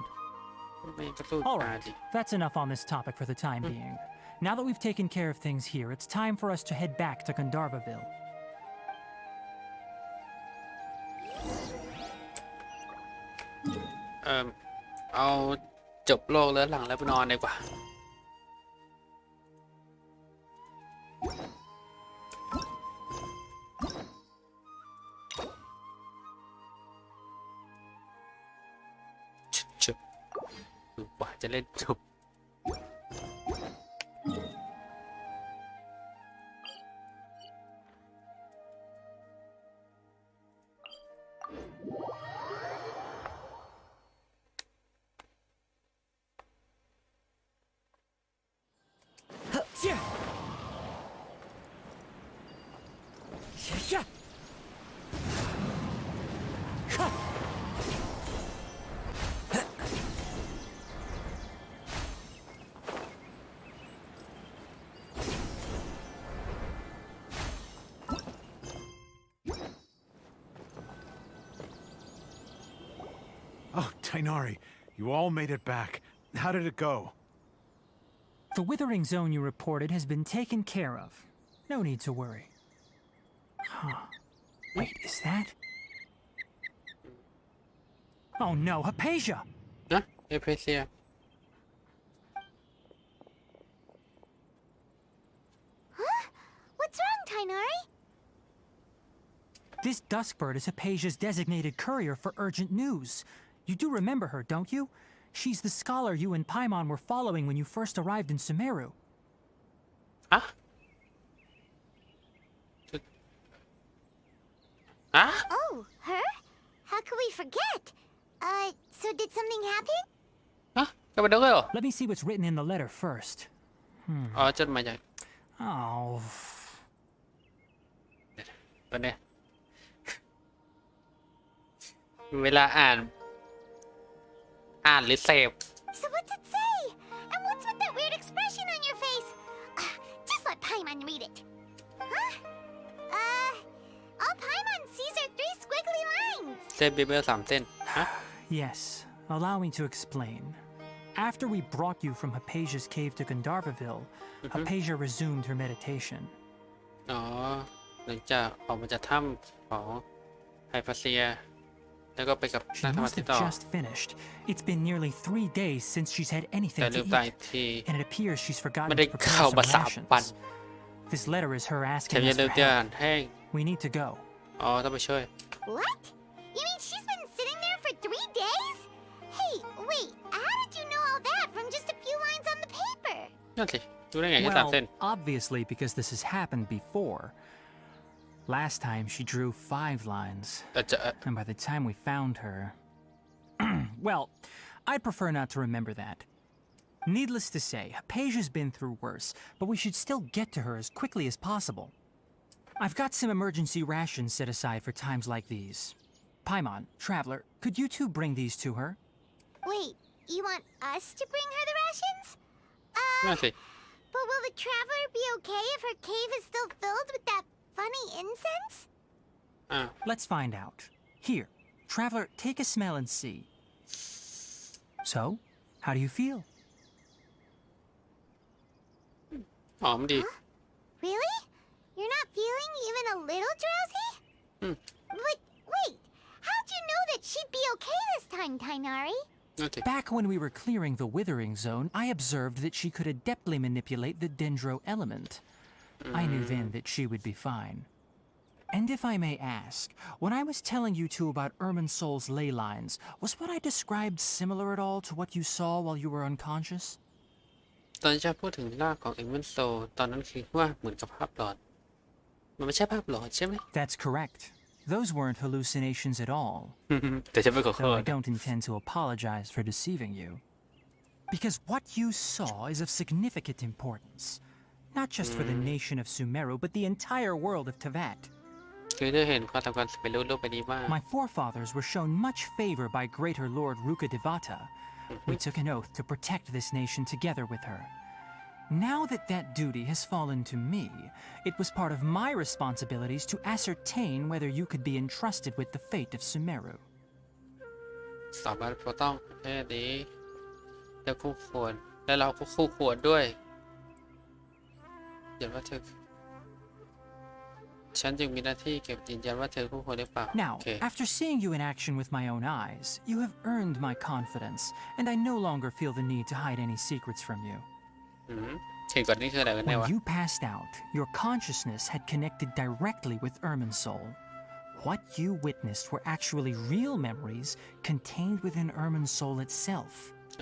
ไม่ก็สู้ All ตาย right, ดิ that's enough on this topic for the time being. Now that we've taken care of things here, it's time for us to head back to Gandharvaville. เอาจบโลกแล้วหลังแล้วไปนอนดีกว่าจบกว่าจะเล่นจบ Oh, Tainari, you all made it back. How did it go? The withering zone you reported has been taken care of. No need to worry. Huh. Wait, is that? Oh no, Hypatia! นะเอเพเซีย Huh? What's wrong, Tainari? This Duskbird is Hypatia's designated courier for urgent news. You do remember her, don't you? She's the scholar you and Paimon were following when you first arrived in Sumeru. อะอะ Oh, her? How could we forget? So did something happen? ฮะกลับมาดูกันเหรอ Let me see what's written in the letter first. อ๋อจดหมายจาก Oh. ตอนเนี้ยเวลาอ่านหรือเสพ So what's it say? And what's with that weird expression on your face? Just let Paimon read it. Huh? All Paimon sees are 3 squiggly lines. เส้นบีเบอร์3เส้นฮะ Yes, allow me to explain. After we brought you from Hypatia's cave to Gandharvaville, Hypatia resumed her meditation. อ๋อหลังจากออกมาจากถ้ำของไฮฟาเซียแล้วก็ไปกับ She นั่งสมา must ธิ have ต่อ just finished. It's been nearly 3 days since she's had แต่ anything ลื to มตาอี eat, กที and it appears she's forgotten ไม่ได้ to เข้า prepare มา some 3 วัน rations. This letter is her แถ asking มยัง us ลื for มเตือนอาหาร help. แห้ง We need to go. อ๋อต้องไปช่วย What? You mean she's been sitting there for 3 days? Hey, wait, how did you know all that from just a few lines on the paper? นั่นสิรู้ได้ไงแค่3 Well, เส้น obviously because this has happened before. Last time she drew 5 lines, แต่จะ and by the time we found her... Well, I'd prefer not to remember that. Needless to say, Hypatia's been through worse, but we should still get to her as quickly as possible. I've got some emergency rations set aside for times like these. Paimon, Traveler, could you two bring these to her? Wait, you want us to bring her the rations? นั่นสิ But will the traveler be okay if her cave is still filled with that funny incense? อ่า Let's find out. Here, Traveler, take a smell and see. So, how do you feel? หอมดี Really? You're not feeling even a little drowsy? But wait, how'd you know that she'd be okay this time, Tainari? นั่นสิ Back when we were clearing the Withering Zone, I observed that she could adeptly manipulate the Dendro element. I knew then that she would be fine. And if I may ask, when I was telling you two about Irminsol's ley lines, was what I described similar at all to what you saw while you were unconscious? ตอนที่ฉันพูดถึงรากของเอ็มเวนโซตอนนั้นคือว่าเหมือนกับภาพหลอนมันไม่ใช่ภาพหลอนใช่ไหม That's correct. Those weren't hallucinations at all. แต่ฉันไม่ขอโท Though ษ I don't intend to apologize for deceiving you. Because what you saw is of significant importance. Not just for the nation of Sumeru, but the entire world of Tevat. คือได้เห็นความสำคัญไปรู้โลกใบนี้มาก My forefathers were shown much favor by Greater Lord Rukadevata. We took an oath to protect this nation together with her. Now that that duty has fallen to me, it was part of my responsibilities to ascertain whether you could be entrusted with the fate of Sumeru. สามารถปกป้องประเทศนี้และคู่ควรและเราก็คู่ควรด้วยยืนยันว่าเธอฉันจึงมีหน้าที่เก็บยืนยันว่าเธอคู่ควรหรือเปล่า Now, โอเค after seeing you in action with my own eyes, you have earned my confidence, and I no longer feel the need to hide any secrets from you. เห็นก่อนนี่คืออะไรกันแน่วะ When you passed out, your consciousness had connected directly with Irminsul. What you witnessed were actually real memories contained within Irminsul itself.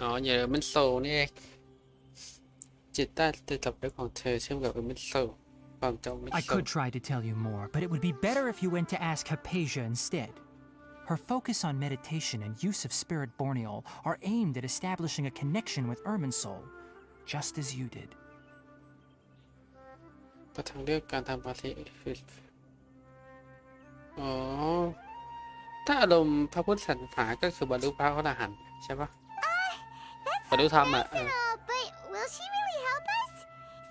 อ๋ออย่ามันโซนี่เองจิตใต้สำนึกของเธอเชื่อมกับมันโซความจำมัน I โซ could try to tell you more, but it would be better if you went to ask Hypatia instead. Her focus on meditation and use of Spirit Borneol are aimed at establishing a connection with Irminsul, just as you did. ประทางเลือกการทำภาษี อ๋อถ้าอารมณ์พระพุทธศาสนาก็คือบรรลุพระอรหันต์ใช่ปะบรรลุธรรมอ่ะ But will she really help us?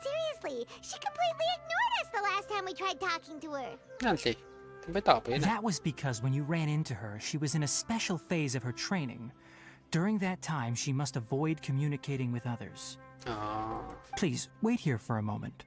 Seriously, she completely ignored us the last time we tried talking to her. นั่นสิทำไมตอบไปนะ That was because when you ran into her, she was in a special phase of her training. During that time, she must avoid communicating with others. อ๋อ Please, wait here for a moment.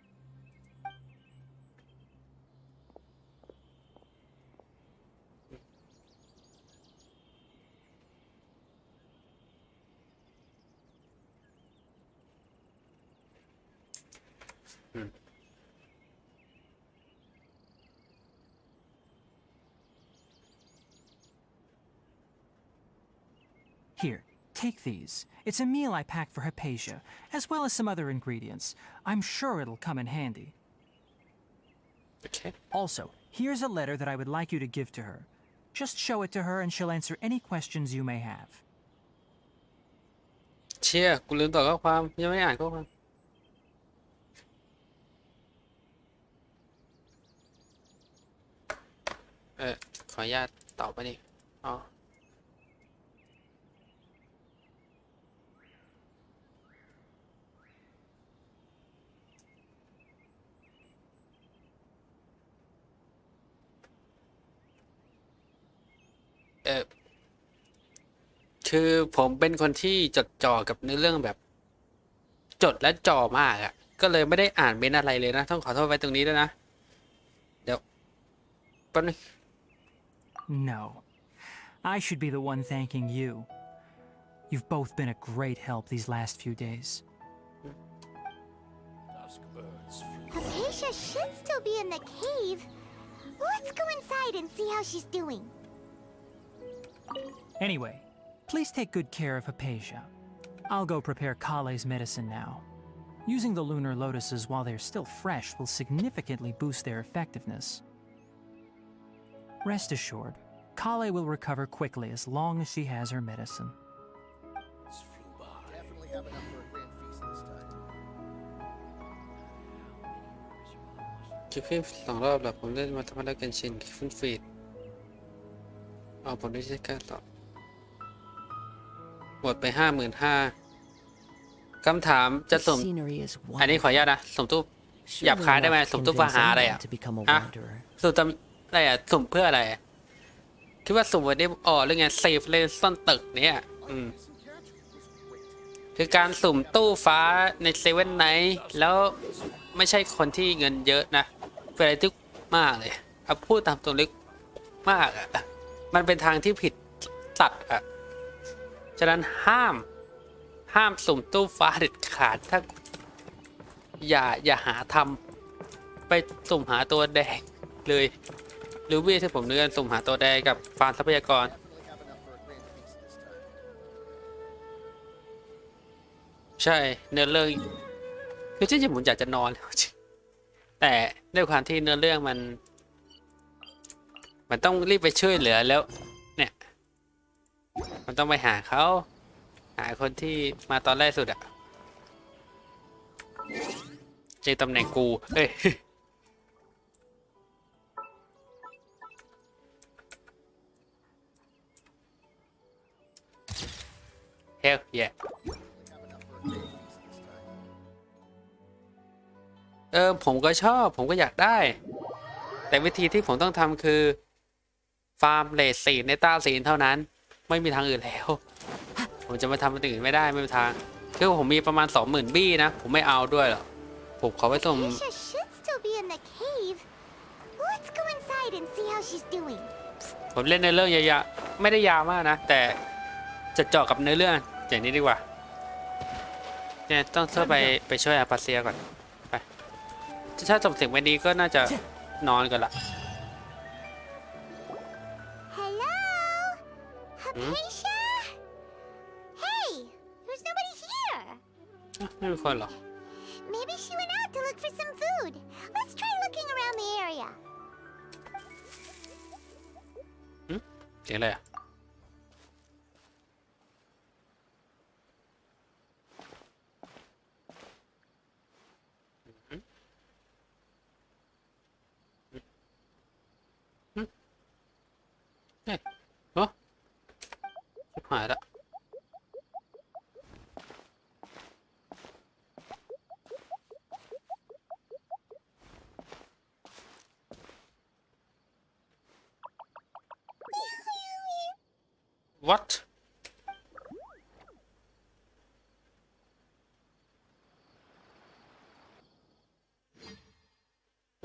Here, take these. It's a meal I packed for Hypatia, as well as some other ingredients. I'm sure it'll come in handy. โอเค Also, here's a letter that I would like you to give to her. Just show it to her and she'll answer any questions you may have. เชี่ยกูลืมตอบข้อความยังไม่ได้อ่านข้อความขออนุญาตตอบไปดิอ๋อคือผมเป็นคนที่จดจ่อกับเนื้อเรื่องแบบจดและจ่อมากอ่ะก็เลยไม่ได้อ่านเมนอะไรเลยนะต้องขอโทษไว้ตรงนี้ด้วยนะเดี๋ยวแป๊บนึง No. I should be the one thanking you. You've both been a great help these last few days. Hypatia should still be in the cave. Let's go inside and see how she's doing. Anyway, please take good care of Hypatia. I'll go prepare Kalei's medicine now. Using the Lunar Lotuses while they're still fresh will significantly boost their effectiveness. Rest assured, Kalei will recover quickly as long as she has her medicine. Definitely have enough for a grand feast this time. จะขึ้น2 รอบแล้วผมเล่นมาทำอะไรกันชินขึ้นฟีดเอาผมได้ใช้การตอบหมดไป 55,000 คำถามจะสุ่ม อันนี้ขออนุญาตนะสุ่มตู้หยาบคายได้ไหมสุ่มตู้ฟ้าหาอะไรอ่ะฮะสุ่มทำอะไรอ่ะสุ่มเพื่ออะไรคิดว่าสุ่มวันนี้หรือไงเซฟเลยซ่อนตึกเนี่ยคือการสุ่มตู้ฟ้าในเซเว่นไนท์แล้วไม่ใช่คนที่เงินเยอะนะเป็นอะไรที่มากเลยเอาพูดตามตัวลึกมากอ่ะมันเป็นทางที่ผิดสัตว์อ่ะฉะนั้นห้ามสุ่มตู้ฟ้าเด็ดขาดถ้าอย่าหาทำไปสุ่มหาตัวแดงเลยหรือวิธีที่ผมเลือกสุ่มหาตัวแดงกับฟาร์มทรัพยากร ใช่เนื้อเรื่องคือจริงๆผมอยากจะนอนแล้วแต่ด้วยความที่เนื้อเรื่องมันต้องรีบไปช่วยเหลือแล้วเนี่ยมันต้องไปหาเขาหาคนที่มาตอนแรกสุดอะเจอตำแหน่งกูเอ้ยเฮ้ยแย่ผมก็ชอบผมก็อยากได้แต่วิธีที่ผมต้องทำคือฟาร์มเลสซีนในต้าซีนเท่านั้นไม่มีทางอื่นแล้วผมจะมาทำอื่นไม่ได้ไม่มีทางคือผมมีประมาณ 20,000 บี้นะผมไม่เอาด้วยหรอกผมขอไปส่งผมเล่นในเรื่องยาวๆไม่ได้ยาวมากนะแต่จะเจาะกับเนื้อเรื่องอย่างนี้ดีกว่าเนี่ยต้องไปช่วยอาปาเซียก่อนไปถ้าจบเสียงวันนี้ก็น่าจะนอนกันละ Hello, Hypatia. Hey, there's nobody here. ไม่มีคนหรอ Maybe she went out to look for some food. Let's try looking around the area. เสียงอะไรอ่ะ หายละ What?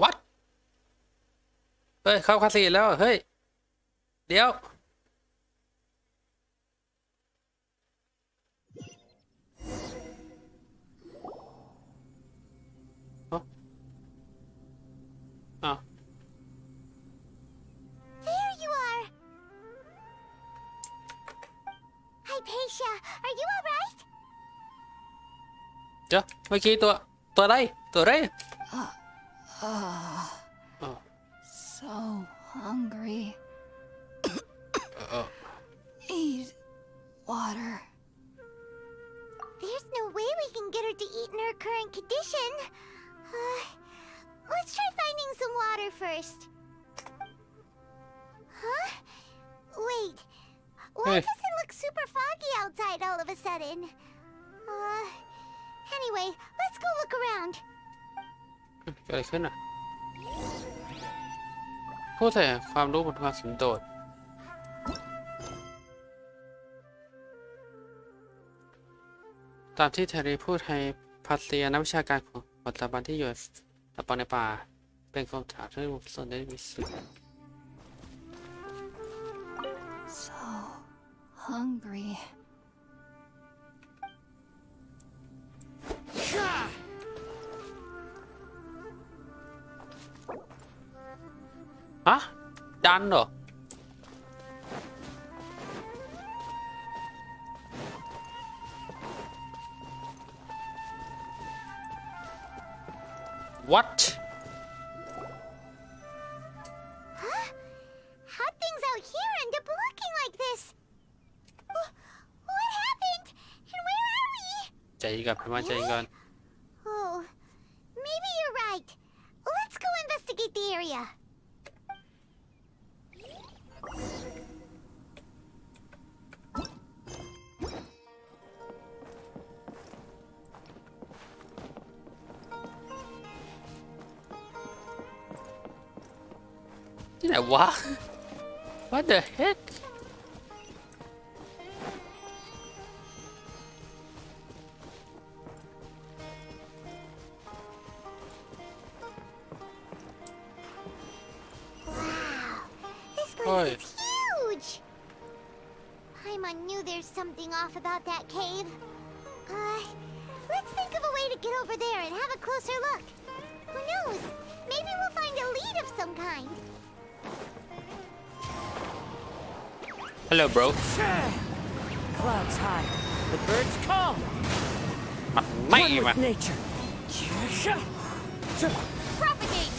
What? เฮ้ยเข้าคาสิโนแล้วเฮ้ยเดี๋ยวอ้าว There you are. Hypatia, are you alright? เดี๋ยวเมื่อกี้ตัวอะไรตัวอะไรอ๋อ So hungry. เออ Need water. There's no way we can get her to eat in her current condition. Let's try finding some water first. Huh? Wait. Why Hey. does it look super foggy outside all of a sudden? Anyway, let's go look around. เกิดอะไรขึ้นอ่ะผู้แต่ความรู้บนความสันโดษตามที่เทรีพูดให้พัสเซียนักวิชาการของสถาบันที่อยู่สถาบันในป่าเป็นคำถามที่มุมส่วนได้มีสิทธิ์ So hungry. ฮะดันเหรอ What? Huh? How'd things out here end up looking like this? What happened? And where are we? ใจเย็นก่อนพม่าใจเย็นก่อน Oh, maybe you're right. Let's go investigate the area. ที่ไหนวะ What the heck? This place is huge! Paimon knew there's something off about that cave. Let's think of a way to get over there and have a closer look. Who knows? Maybe we'll find a lead of some kind. Hello, bro. Clouds high, the birds call. มันไม่ One มา with nature. Propagate!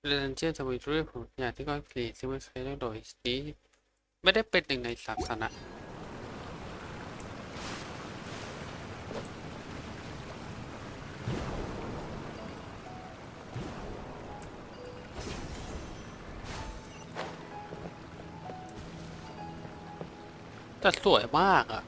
เรนเจอร์ทวีตเรื่องของอย่างที่ก้อยกรีดซึ่งไม่เคยเล่าโดยนี้ไม่ได้เป็นหนึ่งในสามคณะแต่สวยมากอ่ะ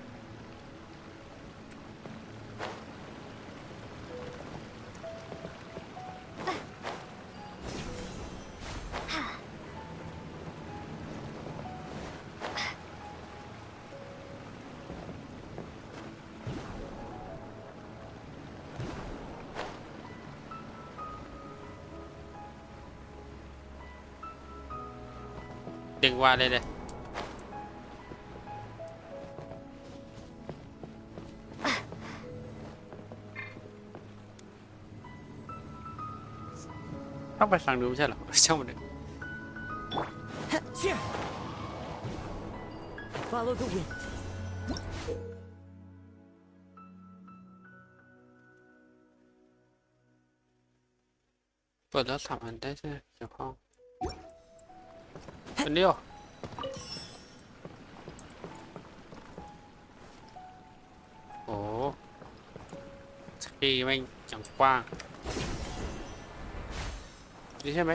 ดึงว่าเลยเลยต้องไปฟังดูไม่ใช่เหรอช่างมันเลย Follow the wind. เปิดแล้ว3 อันได้ใช่ไหมเกี่ยวข้องอันเดียวโอ้ที่แม่งจังกว้างนี่ใช่ไหม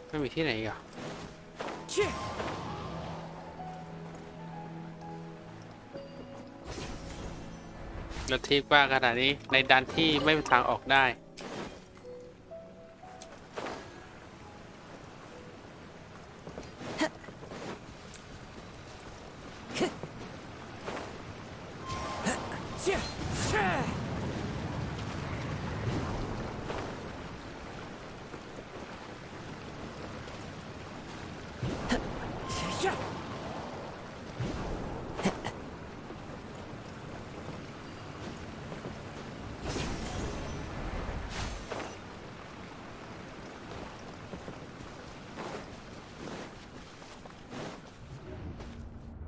ไม่มีที่ไหนอีกอ่ะแล้วที่กว้างขนาดนี้ในด้านที่ไม่มีทางออกได้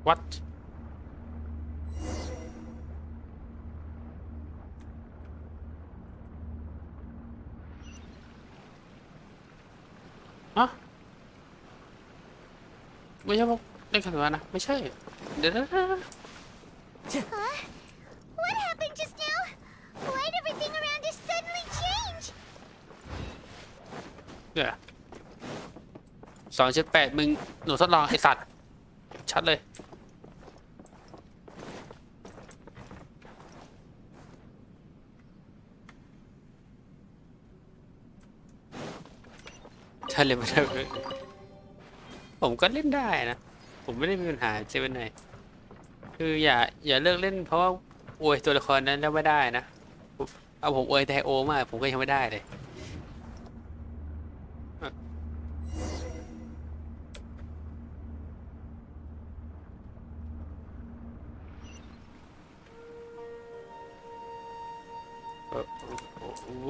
What ฮะไม่ใช่พวกเล่นขันวานะไม่ใช่เดี๋ยว Huh? What happened just now? Why'd everything around us suddenly change? เดี๋ยว2.8มึงหนูทดลองไอสัตว์ชัดเลยถ้าเล่นไม่ได้ผมก็เล่นได้นะผมไม่ได้มีปัญหาเซเว่นไหนคืออย่าเลิกเล่นเพราะว่าอวยตัวละครนั้นแล้วไม่ได้นะเอาผมอวยไทโอมากผมก็ยังไม่ได้เลย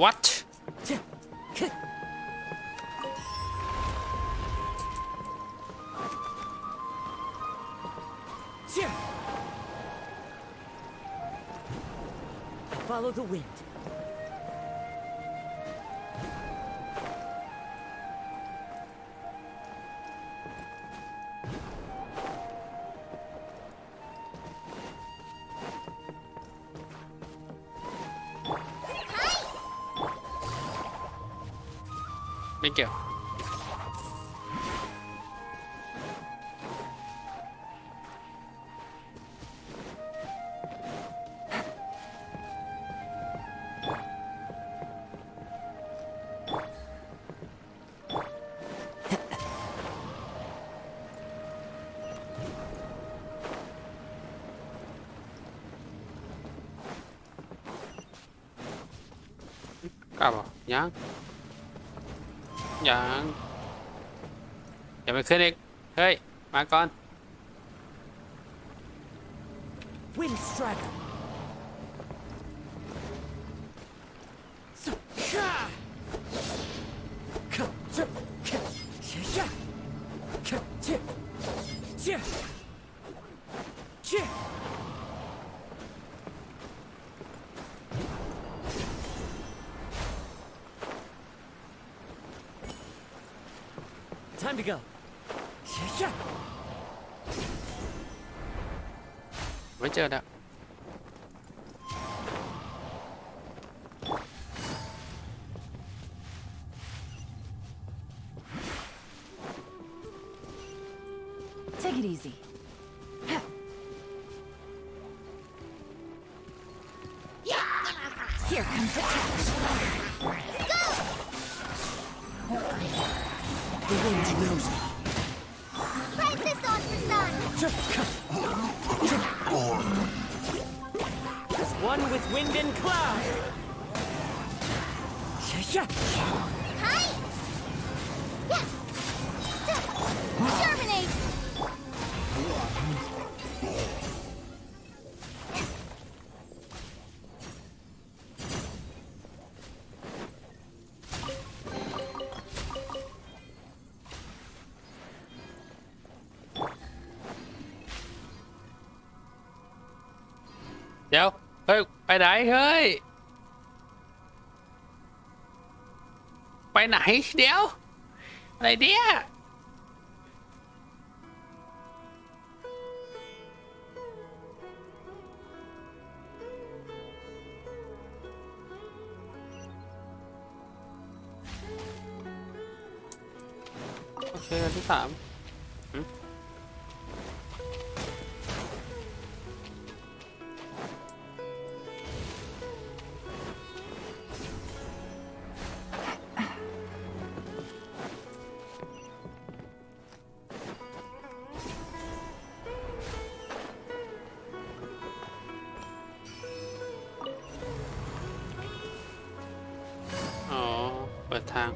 What Follow the wind. Thank you. Cả bảo nháยังอย่าไปขึ้นอีกเฮ้ยมาก่อน Wind Strider. Time to go. ไม่เจอแล้ว Take it easy. Here comes the catch. The wind knows me. Try this on for sun. As one with wind and cloud. Hi. Yeah. Terminate. Đâu? Ê, bài đại ơi. ไหนเดี๋ยวอะไรเนี่ยโอเคอันที่3อ๋อเปิดทาง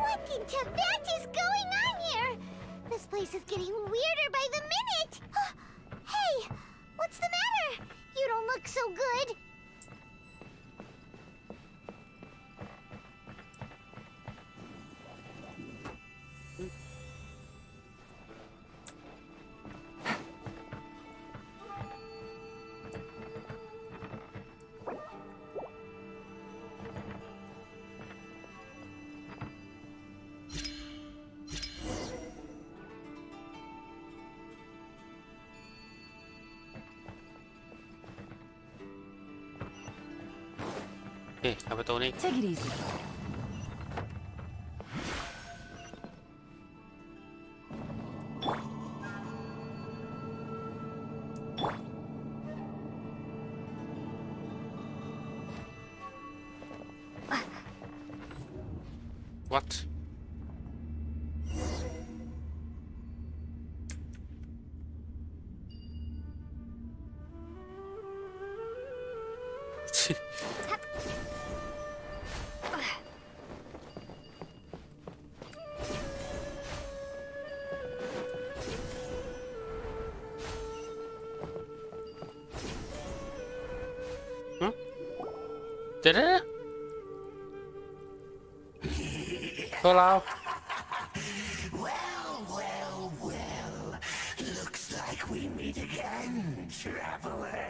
What in Tibet is going on here? This place is getting weirder by the minute. Hey, what's the matter? You don't look so good.โอเคเอาประตูนี้ Take it easy. What? Huh? Did it? ตัวเรา Looks like we meet again, traveler.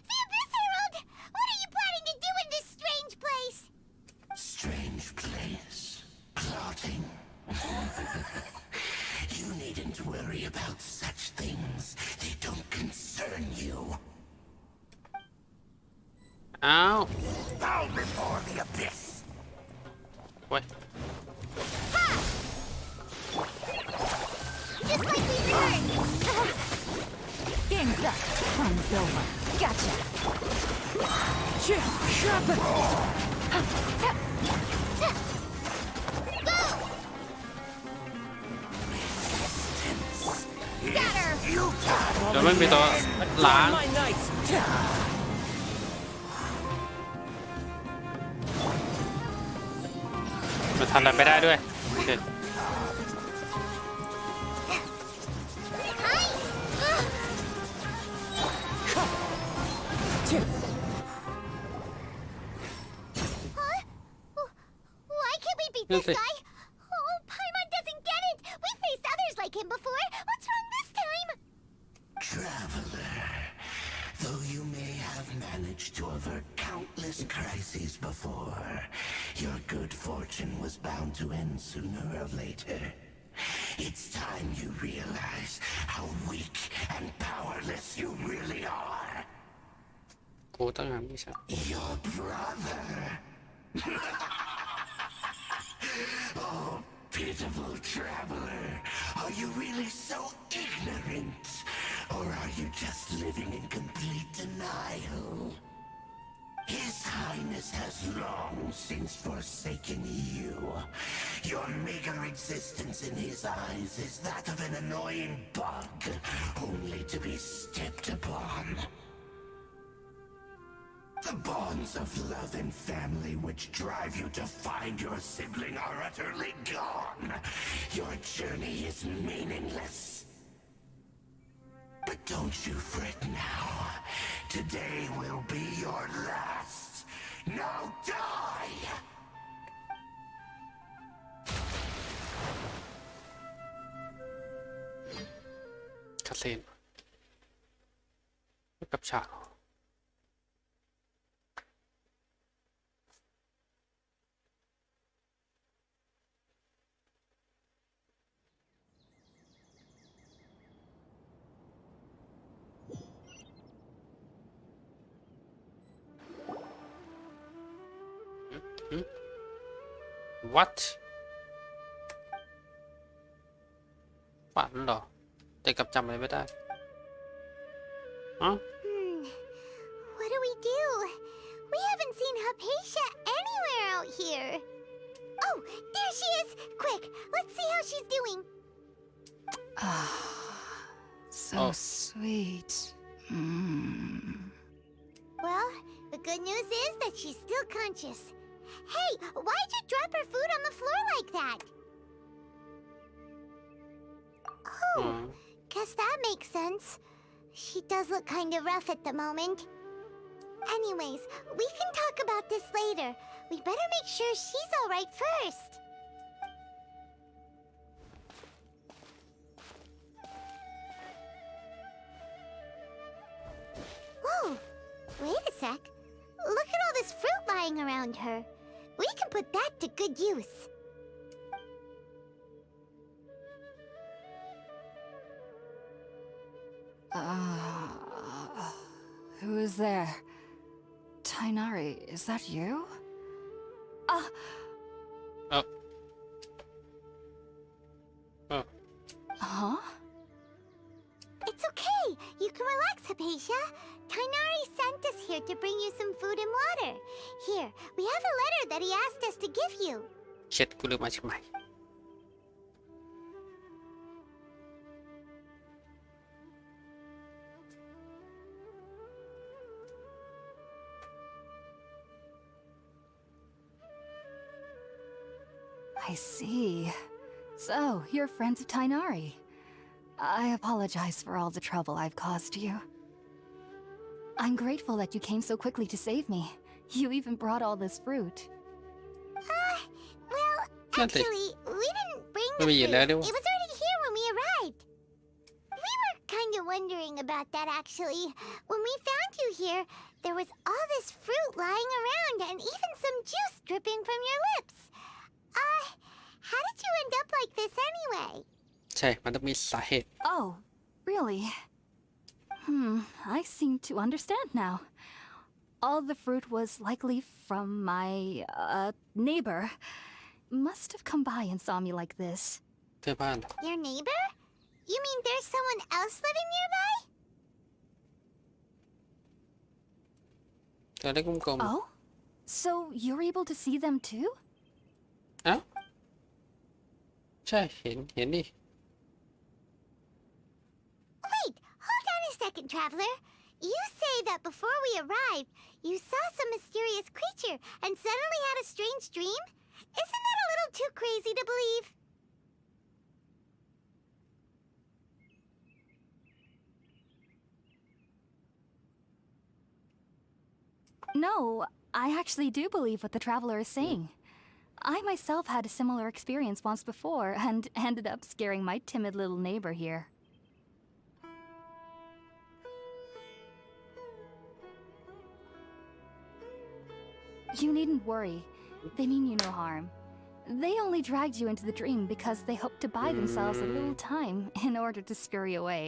The Abyss Herald! What are you planning to do in this strange place? Strange place. Plotting. You needn't worry about such things. They don't concern you. Ow. Bow before the abyss. What? Just like we learned! Game's up. Fun's over. Gotcha. Sharp it. Go! Scatter! เดี๋ยวไม่มีตัวล้าง My knight. มันทำอะไรไปได้ด้วยโอเค Huh? Why can't we beat this guy? Oh, Paimon doesn't get it! We faced others like him before! What's wrong this time? Traveler, though you may have managed to avert countless crises before, your good fortune was bound to end sooner or later. It's time you realize how weak and powerless you really are. กูต้องหาไม่ใช่ Your brother. Oh, pitiful traveler. Are you really so ignorant? Or are you just living in complete denial? His Highness has long since forsaken you. Your meager existence in his eyes is that of an annoying bug, only to be stepped upon. The bonds of love and family which drive you to find your sibling are utterly gone. Your journey is meaningless. But don't you fret now. Today will be your last. Now die! าซีนกับฉาก What ฝันเหรอแต่กลับจำอะไรไม่ได้What do we do? We haven't seen Hypatia anywhere out here. Oh, there she is! Quick, let's see how she's doing. So sweet. Well, the good news is that she's still conscious. Hey, why'd you drop her food on the floor like that? Oh, guess that makes sense. She does look kind of rough at the moment. Anyways, we can talk about this later. We better make sure she's alright first. Whoa, wait a sec. Look at all this fruit lying around her. We can put that to good use. Who is there? Tainari, is that you? Oh. Huh? It's okay. You can relax, Hypatia. Tainari sent us here to bring you some food and water. Here, we have a letter that he asked us to give you. เช็ดกูลืมมาใช่ไหม I see. So, you're friends of Tainari. I apologize for all the trouble I've caused you. I'm grateful that you came so quickly to save me. You even brought all this fruit. Well, actually, we didn't bring the fruit. It was already here when we arrived. We were kind of wondering about that, actually. When we found you here, there was all this fruit lying around and even some juice dripping from your lips. How did you end up like this anyway? ใช่ มันต้องมีสาเหตุ Oh, really? I seem to understand now. All the fruit was likely from my, neighbor. Must have come by and saw me like this. เพื่อนบ้าน Your neighbor? You mean there's someone else living nearby? ตัวเล็กกลม Oh? So you're able to see them too? ๆ เอ้า ใช่ เห็นดิ Wait, hold on a second, traveler. You say that before we arrived, you saw some mysterious creature and suddenly had a strange dream? Isn't that a little too crazy to believe? No, I actually do believe what the traveler is saying. I myself had a similar experience once before and ended up scaring my timid little neighbor here. You needn't worry. They mean you no harm. They only dragged you into the dream because they hoped to buy themselves a little time in order to scurry away.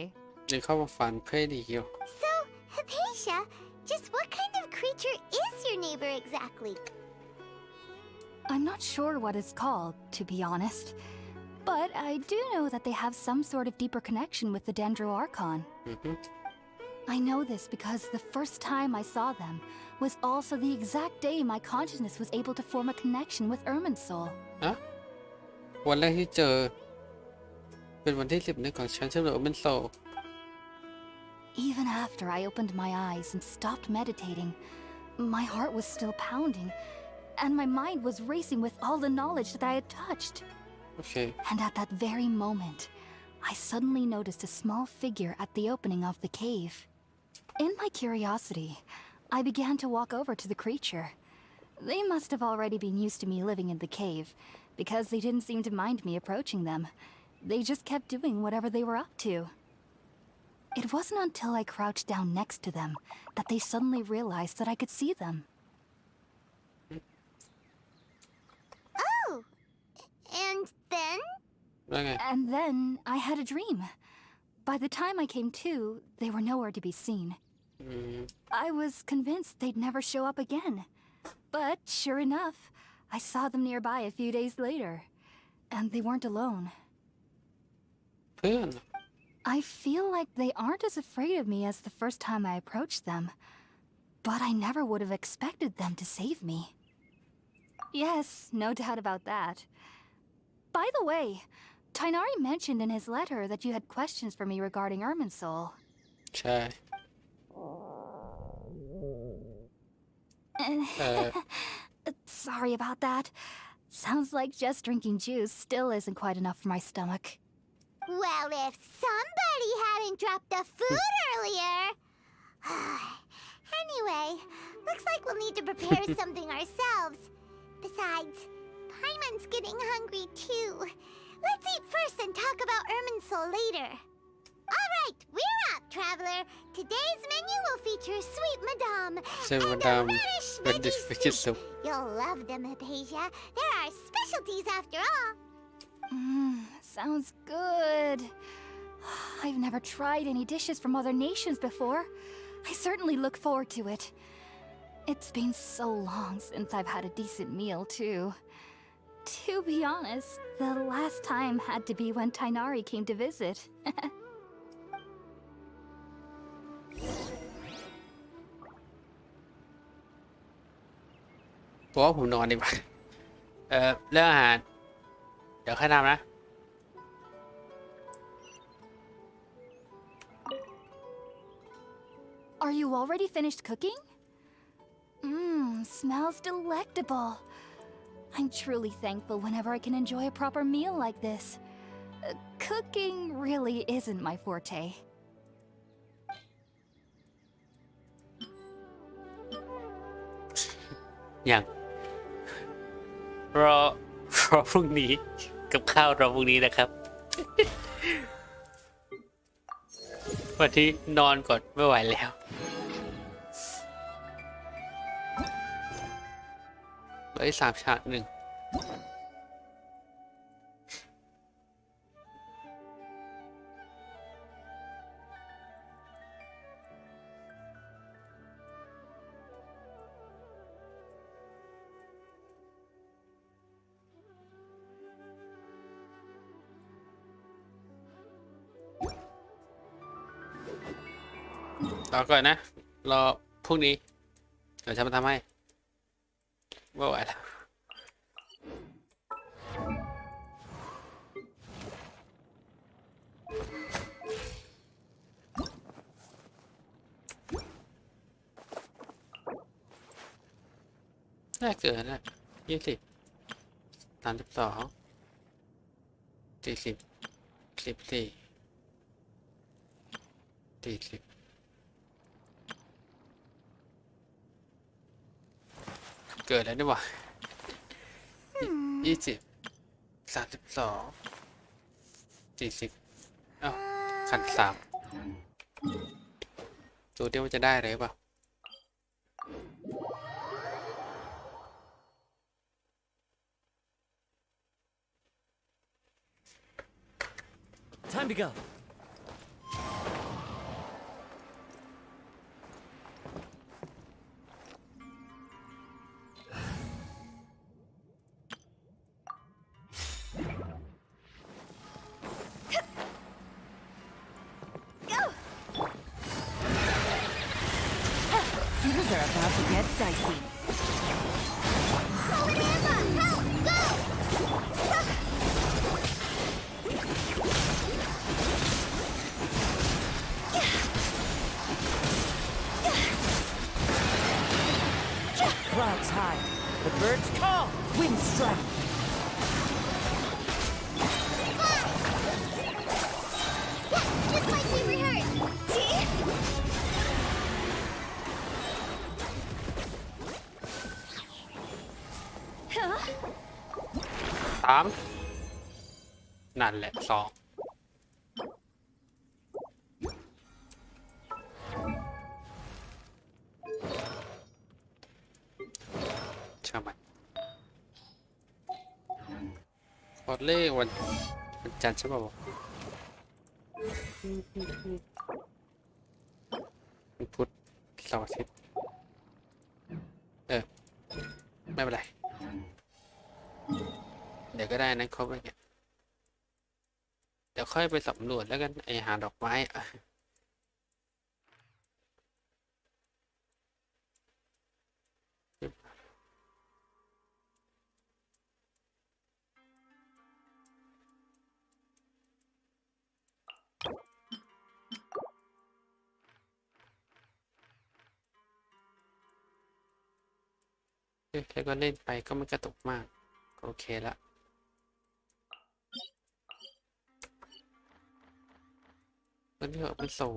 เดินเข้ามาฝันเพื่อดีอยู่ So, Hypatia, just what kind of creature is your neighbor exactly? I'm not sure what it's called, to be honest. But I do know that they have some sort of deeper connection with the Dendro Archon. I know this because the first time I saw them was also the exact day my consciousness was able to form a connection with Ermin's soul. ฮะ วันแรกที่เจอ เป็นวันที่11ของฉันเชื่อมโยงเป็นโซ Even after I opened my eyes and stopped meditating, my heart was still pounding, and my mind was racing with all the knowledge that I had touched. โอเค And at that very moment, I suddenly noticed a small figure at the opening of the cave. In my curiosity, I began to walk over to the creature. They must have already been used to me living in the cave, because they didn't seem to mind me approaching them. They just kept doing whatever they were up to. It wasn't until I crouched down next to them that they suddenly realized that I could see them. Oh! And then? Okay. And then I had a dream. By the time I came to, they were nowhere to be seen. I was convinced they'd never show up again. But sure enough, I saw them nearby a few days later. And they weren't alone. I feel like they aren't as afraid of me as the first time I approached them. But I never would have expected them to save me. Yes, no doubt about that. By the way, Tighnari mentioned in his letter that you had questions for me regarding Irminsul. ใช่ Sorry about that. Sounds like just drinking juice still isn't quite enough for my stomach. Well, if somebody hadn't dropped the food earlier... Anyway, looks like we'll need to prepare something ourselves. Besides, Paimon's getting hungry too. Let's eat first and talk about Irminsul later. Alright, we're up, traveler. Today's menu will feature Sweet Madame and a radish veggie soup. You'll love them, Hypatia. They're our specialties after all. Sounds good. I've never tried any dishes from other nations before. I certainly look forward to it. It's been so long since I've had a decent meal, too. To be honest, the last time had to be when Tighnari came to visit. เพราะว่าผมนอนดีกว่าเรื่องอาหาร เดี๋ยวค่อยทำนะ Are you already finished cooking? Smells delectable. I'm truly thankful whenever I can enjoy a proper meal like this. Cooking really isn't my forte. อย่างรอพรุ่งนี้กับข้าวรอพรุ่งนี้นะครับ วันที่นอนก่อนไม่ไหวแล้ว3 ฉาก 1รอก่อนนะรอพรุ่งนี้เดี๋ยวฉันมาทำให้ไม่ไหวแล้วน่าเกินนะ20 32 40 14 40เกิดแล้วนี่หว่า20 32 40อ้าวขัน3ดูดิว่าจะได้อะไรเปล่า Time to go. Things are about to get dicey. Clouds high. The birds call. Wind strike. Just like we rehearsed. See? 3นั่นแหละ2 อดเล่วันจันทร์ใช่ป่าววันพุธเสาร์อาทิตย์ไม่เป็นไรเดี๋ยวก็ได้นะครบแล้วเนี่ยเดี๋ยวค่อยไปสำรวจแล้วกันไอหาดอกไม้แล้วก็เล่นไปก็ไม่กระตุกมากโอเคละมันที่มันโซ่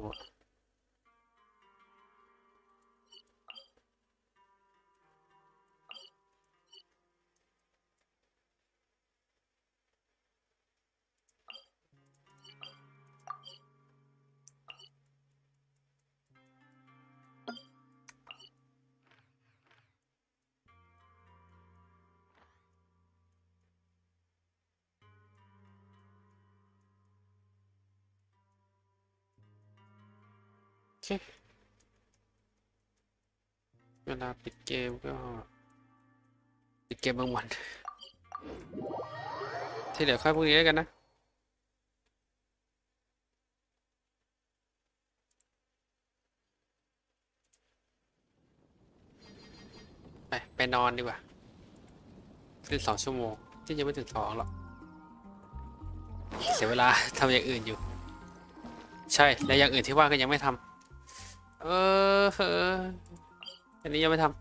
เวลาปิดเกมก็ปิดเกมบางวันที่เหลือค่อยพวกนี้กันนะไปนอนดีกว่าคือ2 ชั่วโมงที่ยังไม่ถึง2หรอกเสียเวลาทำอย่างอื่นอยู่ใช่และอย่างอื่นที่ว่าก็ยังไม่ทำอันนี้ยังไม่ทำ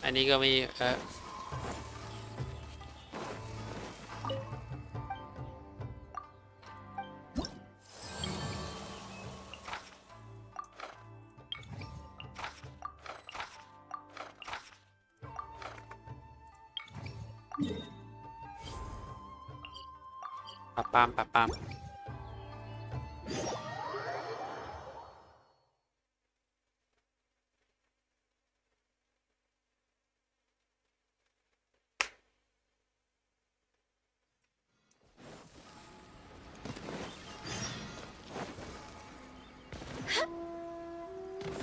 อันนี้ก็มีปาม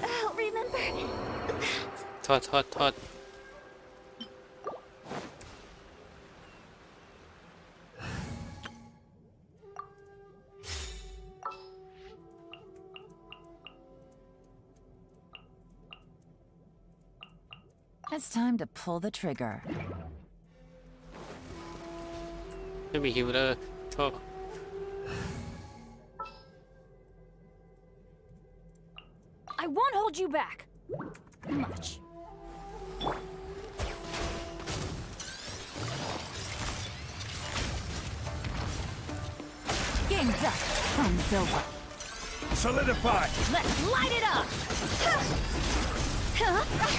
I'll remember that. โทษIt's time to pull the trigger. ไม่มีฮิลเลอร์โทษ I won't hold you back. Much. Game's up. Fun's over. Solidify! Let's light it up! Huh? Go!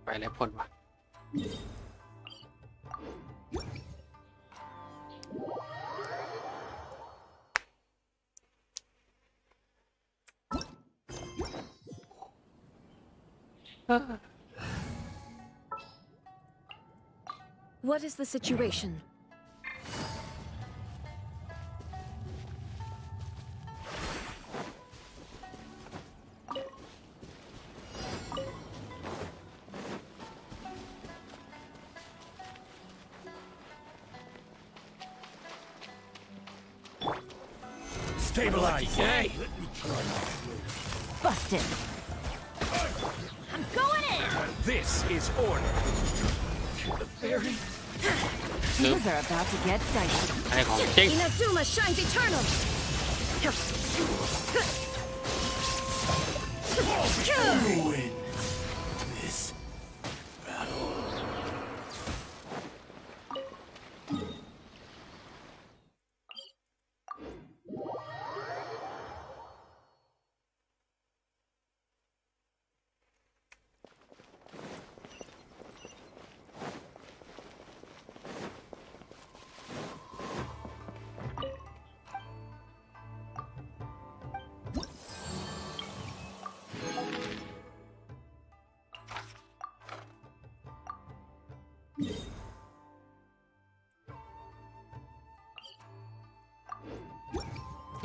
ไปแล้วผลวะWhat is the situation? Stabilize! Hey! Busted. I'm going in! This is order! Things are about to get dicey. อะไรของจริง Inazuma shines eternal. Ruin this battle.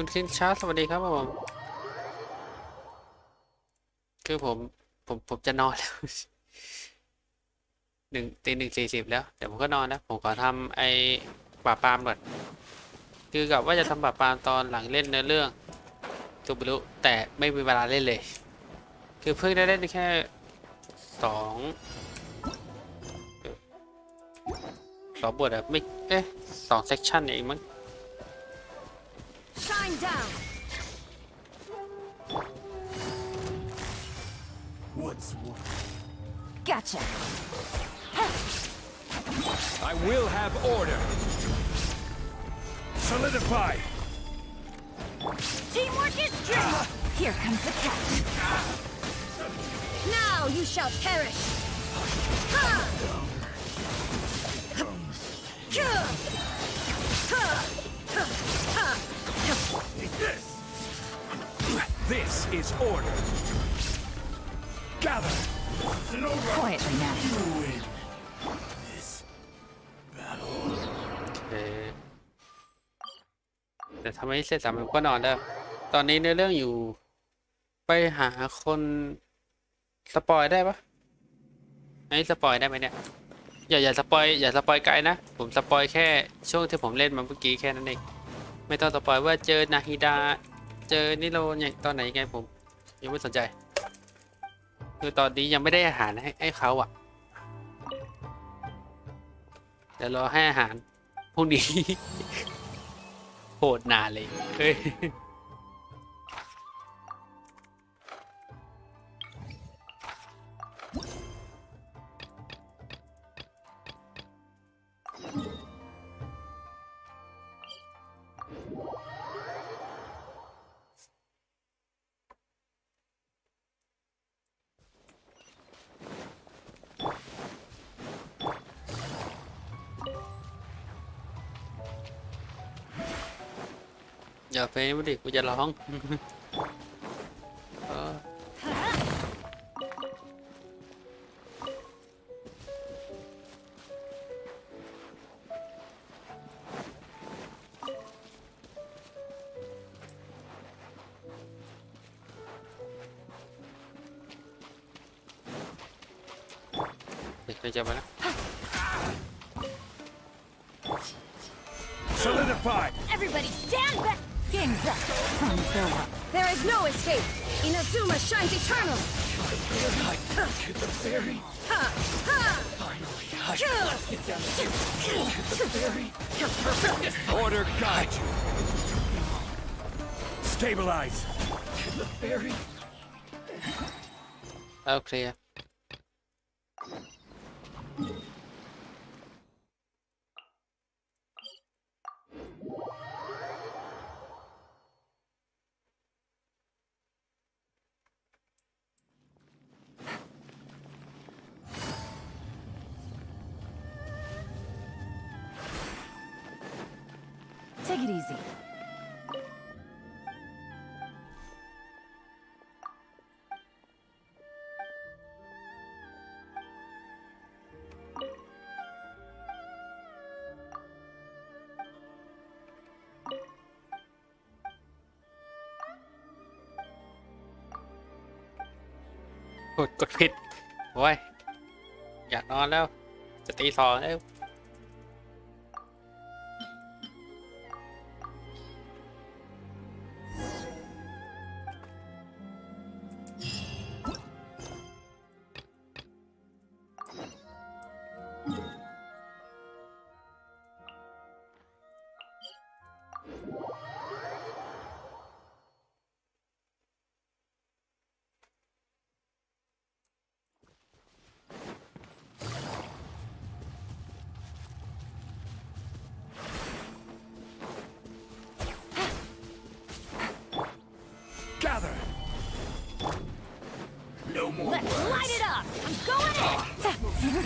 คุณคินชาร์สวัสดีครับผมคือผมจะนอนแล้ว ตี 1:40แล้วเดี๋ยวผมก็นอนแล้วผมขอทำไอ้ปราบปรามก่อนคือกับว่าจะทำปราบปรามตอนหลังเล่นเนื้อเรื่องตัวบรรลุแต่ไม่มีเวลาเล่นเลยคือเพิ่งได้เล่นแค่2บทอะไม่2เซกชันเองมั้ง Shine down. What's more? Gotcha. I will have order. Solidify. Teamwork is strength. Here comes the catch. Now you shall perish. Ha! This is order. Gather. Quietly now. Ruin this battle. แต่ทำไมเสร็จ3 ผมก็นอนแล้วตอนนี้เนื้อเรื่องอยู่ไปหาคนสปอยได้ปะไอ้สปอยได้ไหมเนี่ยอย่าสปอยไกลนะผมสปอยแค่ช่วงที่ผมเล่นมาเมื่อกี้แค่นั้นเองไม่ต้องสปอยว่าเจอนาฮิดาเจอนิโรเนี่ยตอนไหนไงผมยังไม่สนใจคือตอนนี้ยังไม่ได้อาหารให้เขาอ่ะเดี๋ยวรอให้อาหารพรุ่งนี้ โหดนานเลยเฮ้ยอย่าเฟ้มาดิกูจะร้องเดี๋ยวจะมาแล้ว Solidify. Everybody stand back. Game's up. Thumbs go up. There is no escape. Inazuma shines eternal. To the very finally. Let's get down to the very Order guide you. Stabilize. to the very เอาเคลียร์Take it easy.กดผิดโอ้ยอยากนอนแล้วจะตี 2แล้ว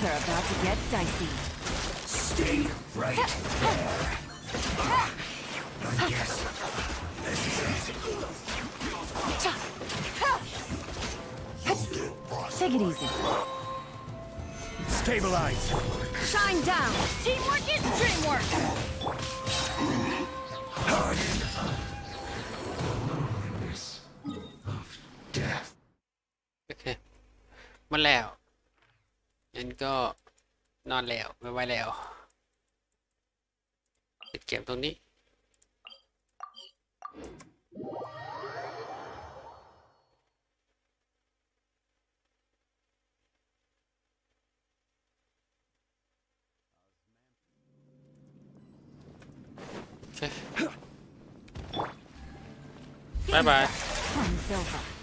are about to get dicey. Stay right there. I guess Take it easy. Stabilize. Shine down. Teamwork is dreamwork. death. โอเคมันแล้วงั้นก็นอนแล้วไม่ไหวแล้วปิดเกมตรงนี้โอเคบายบาย Fun's over.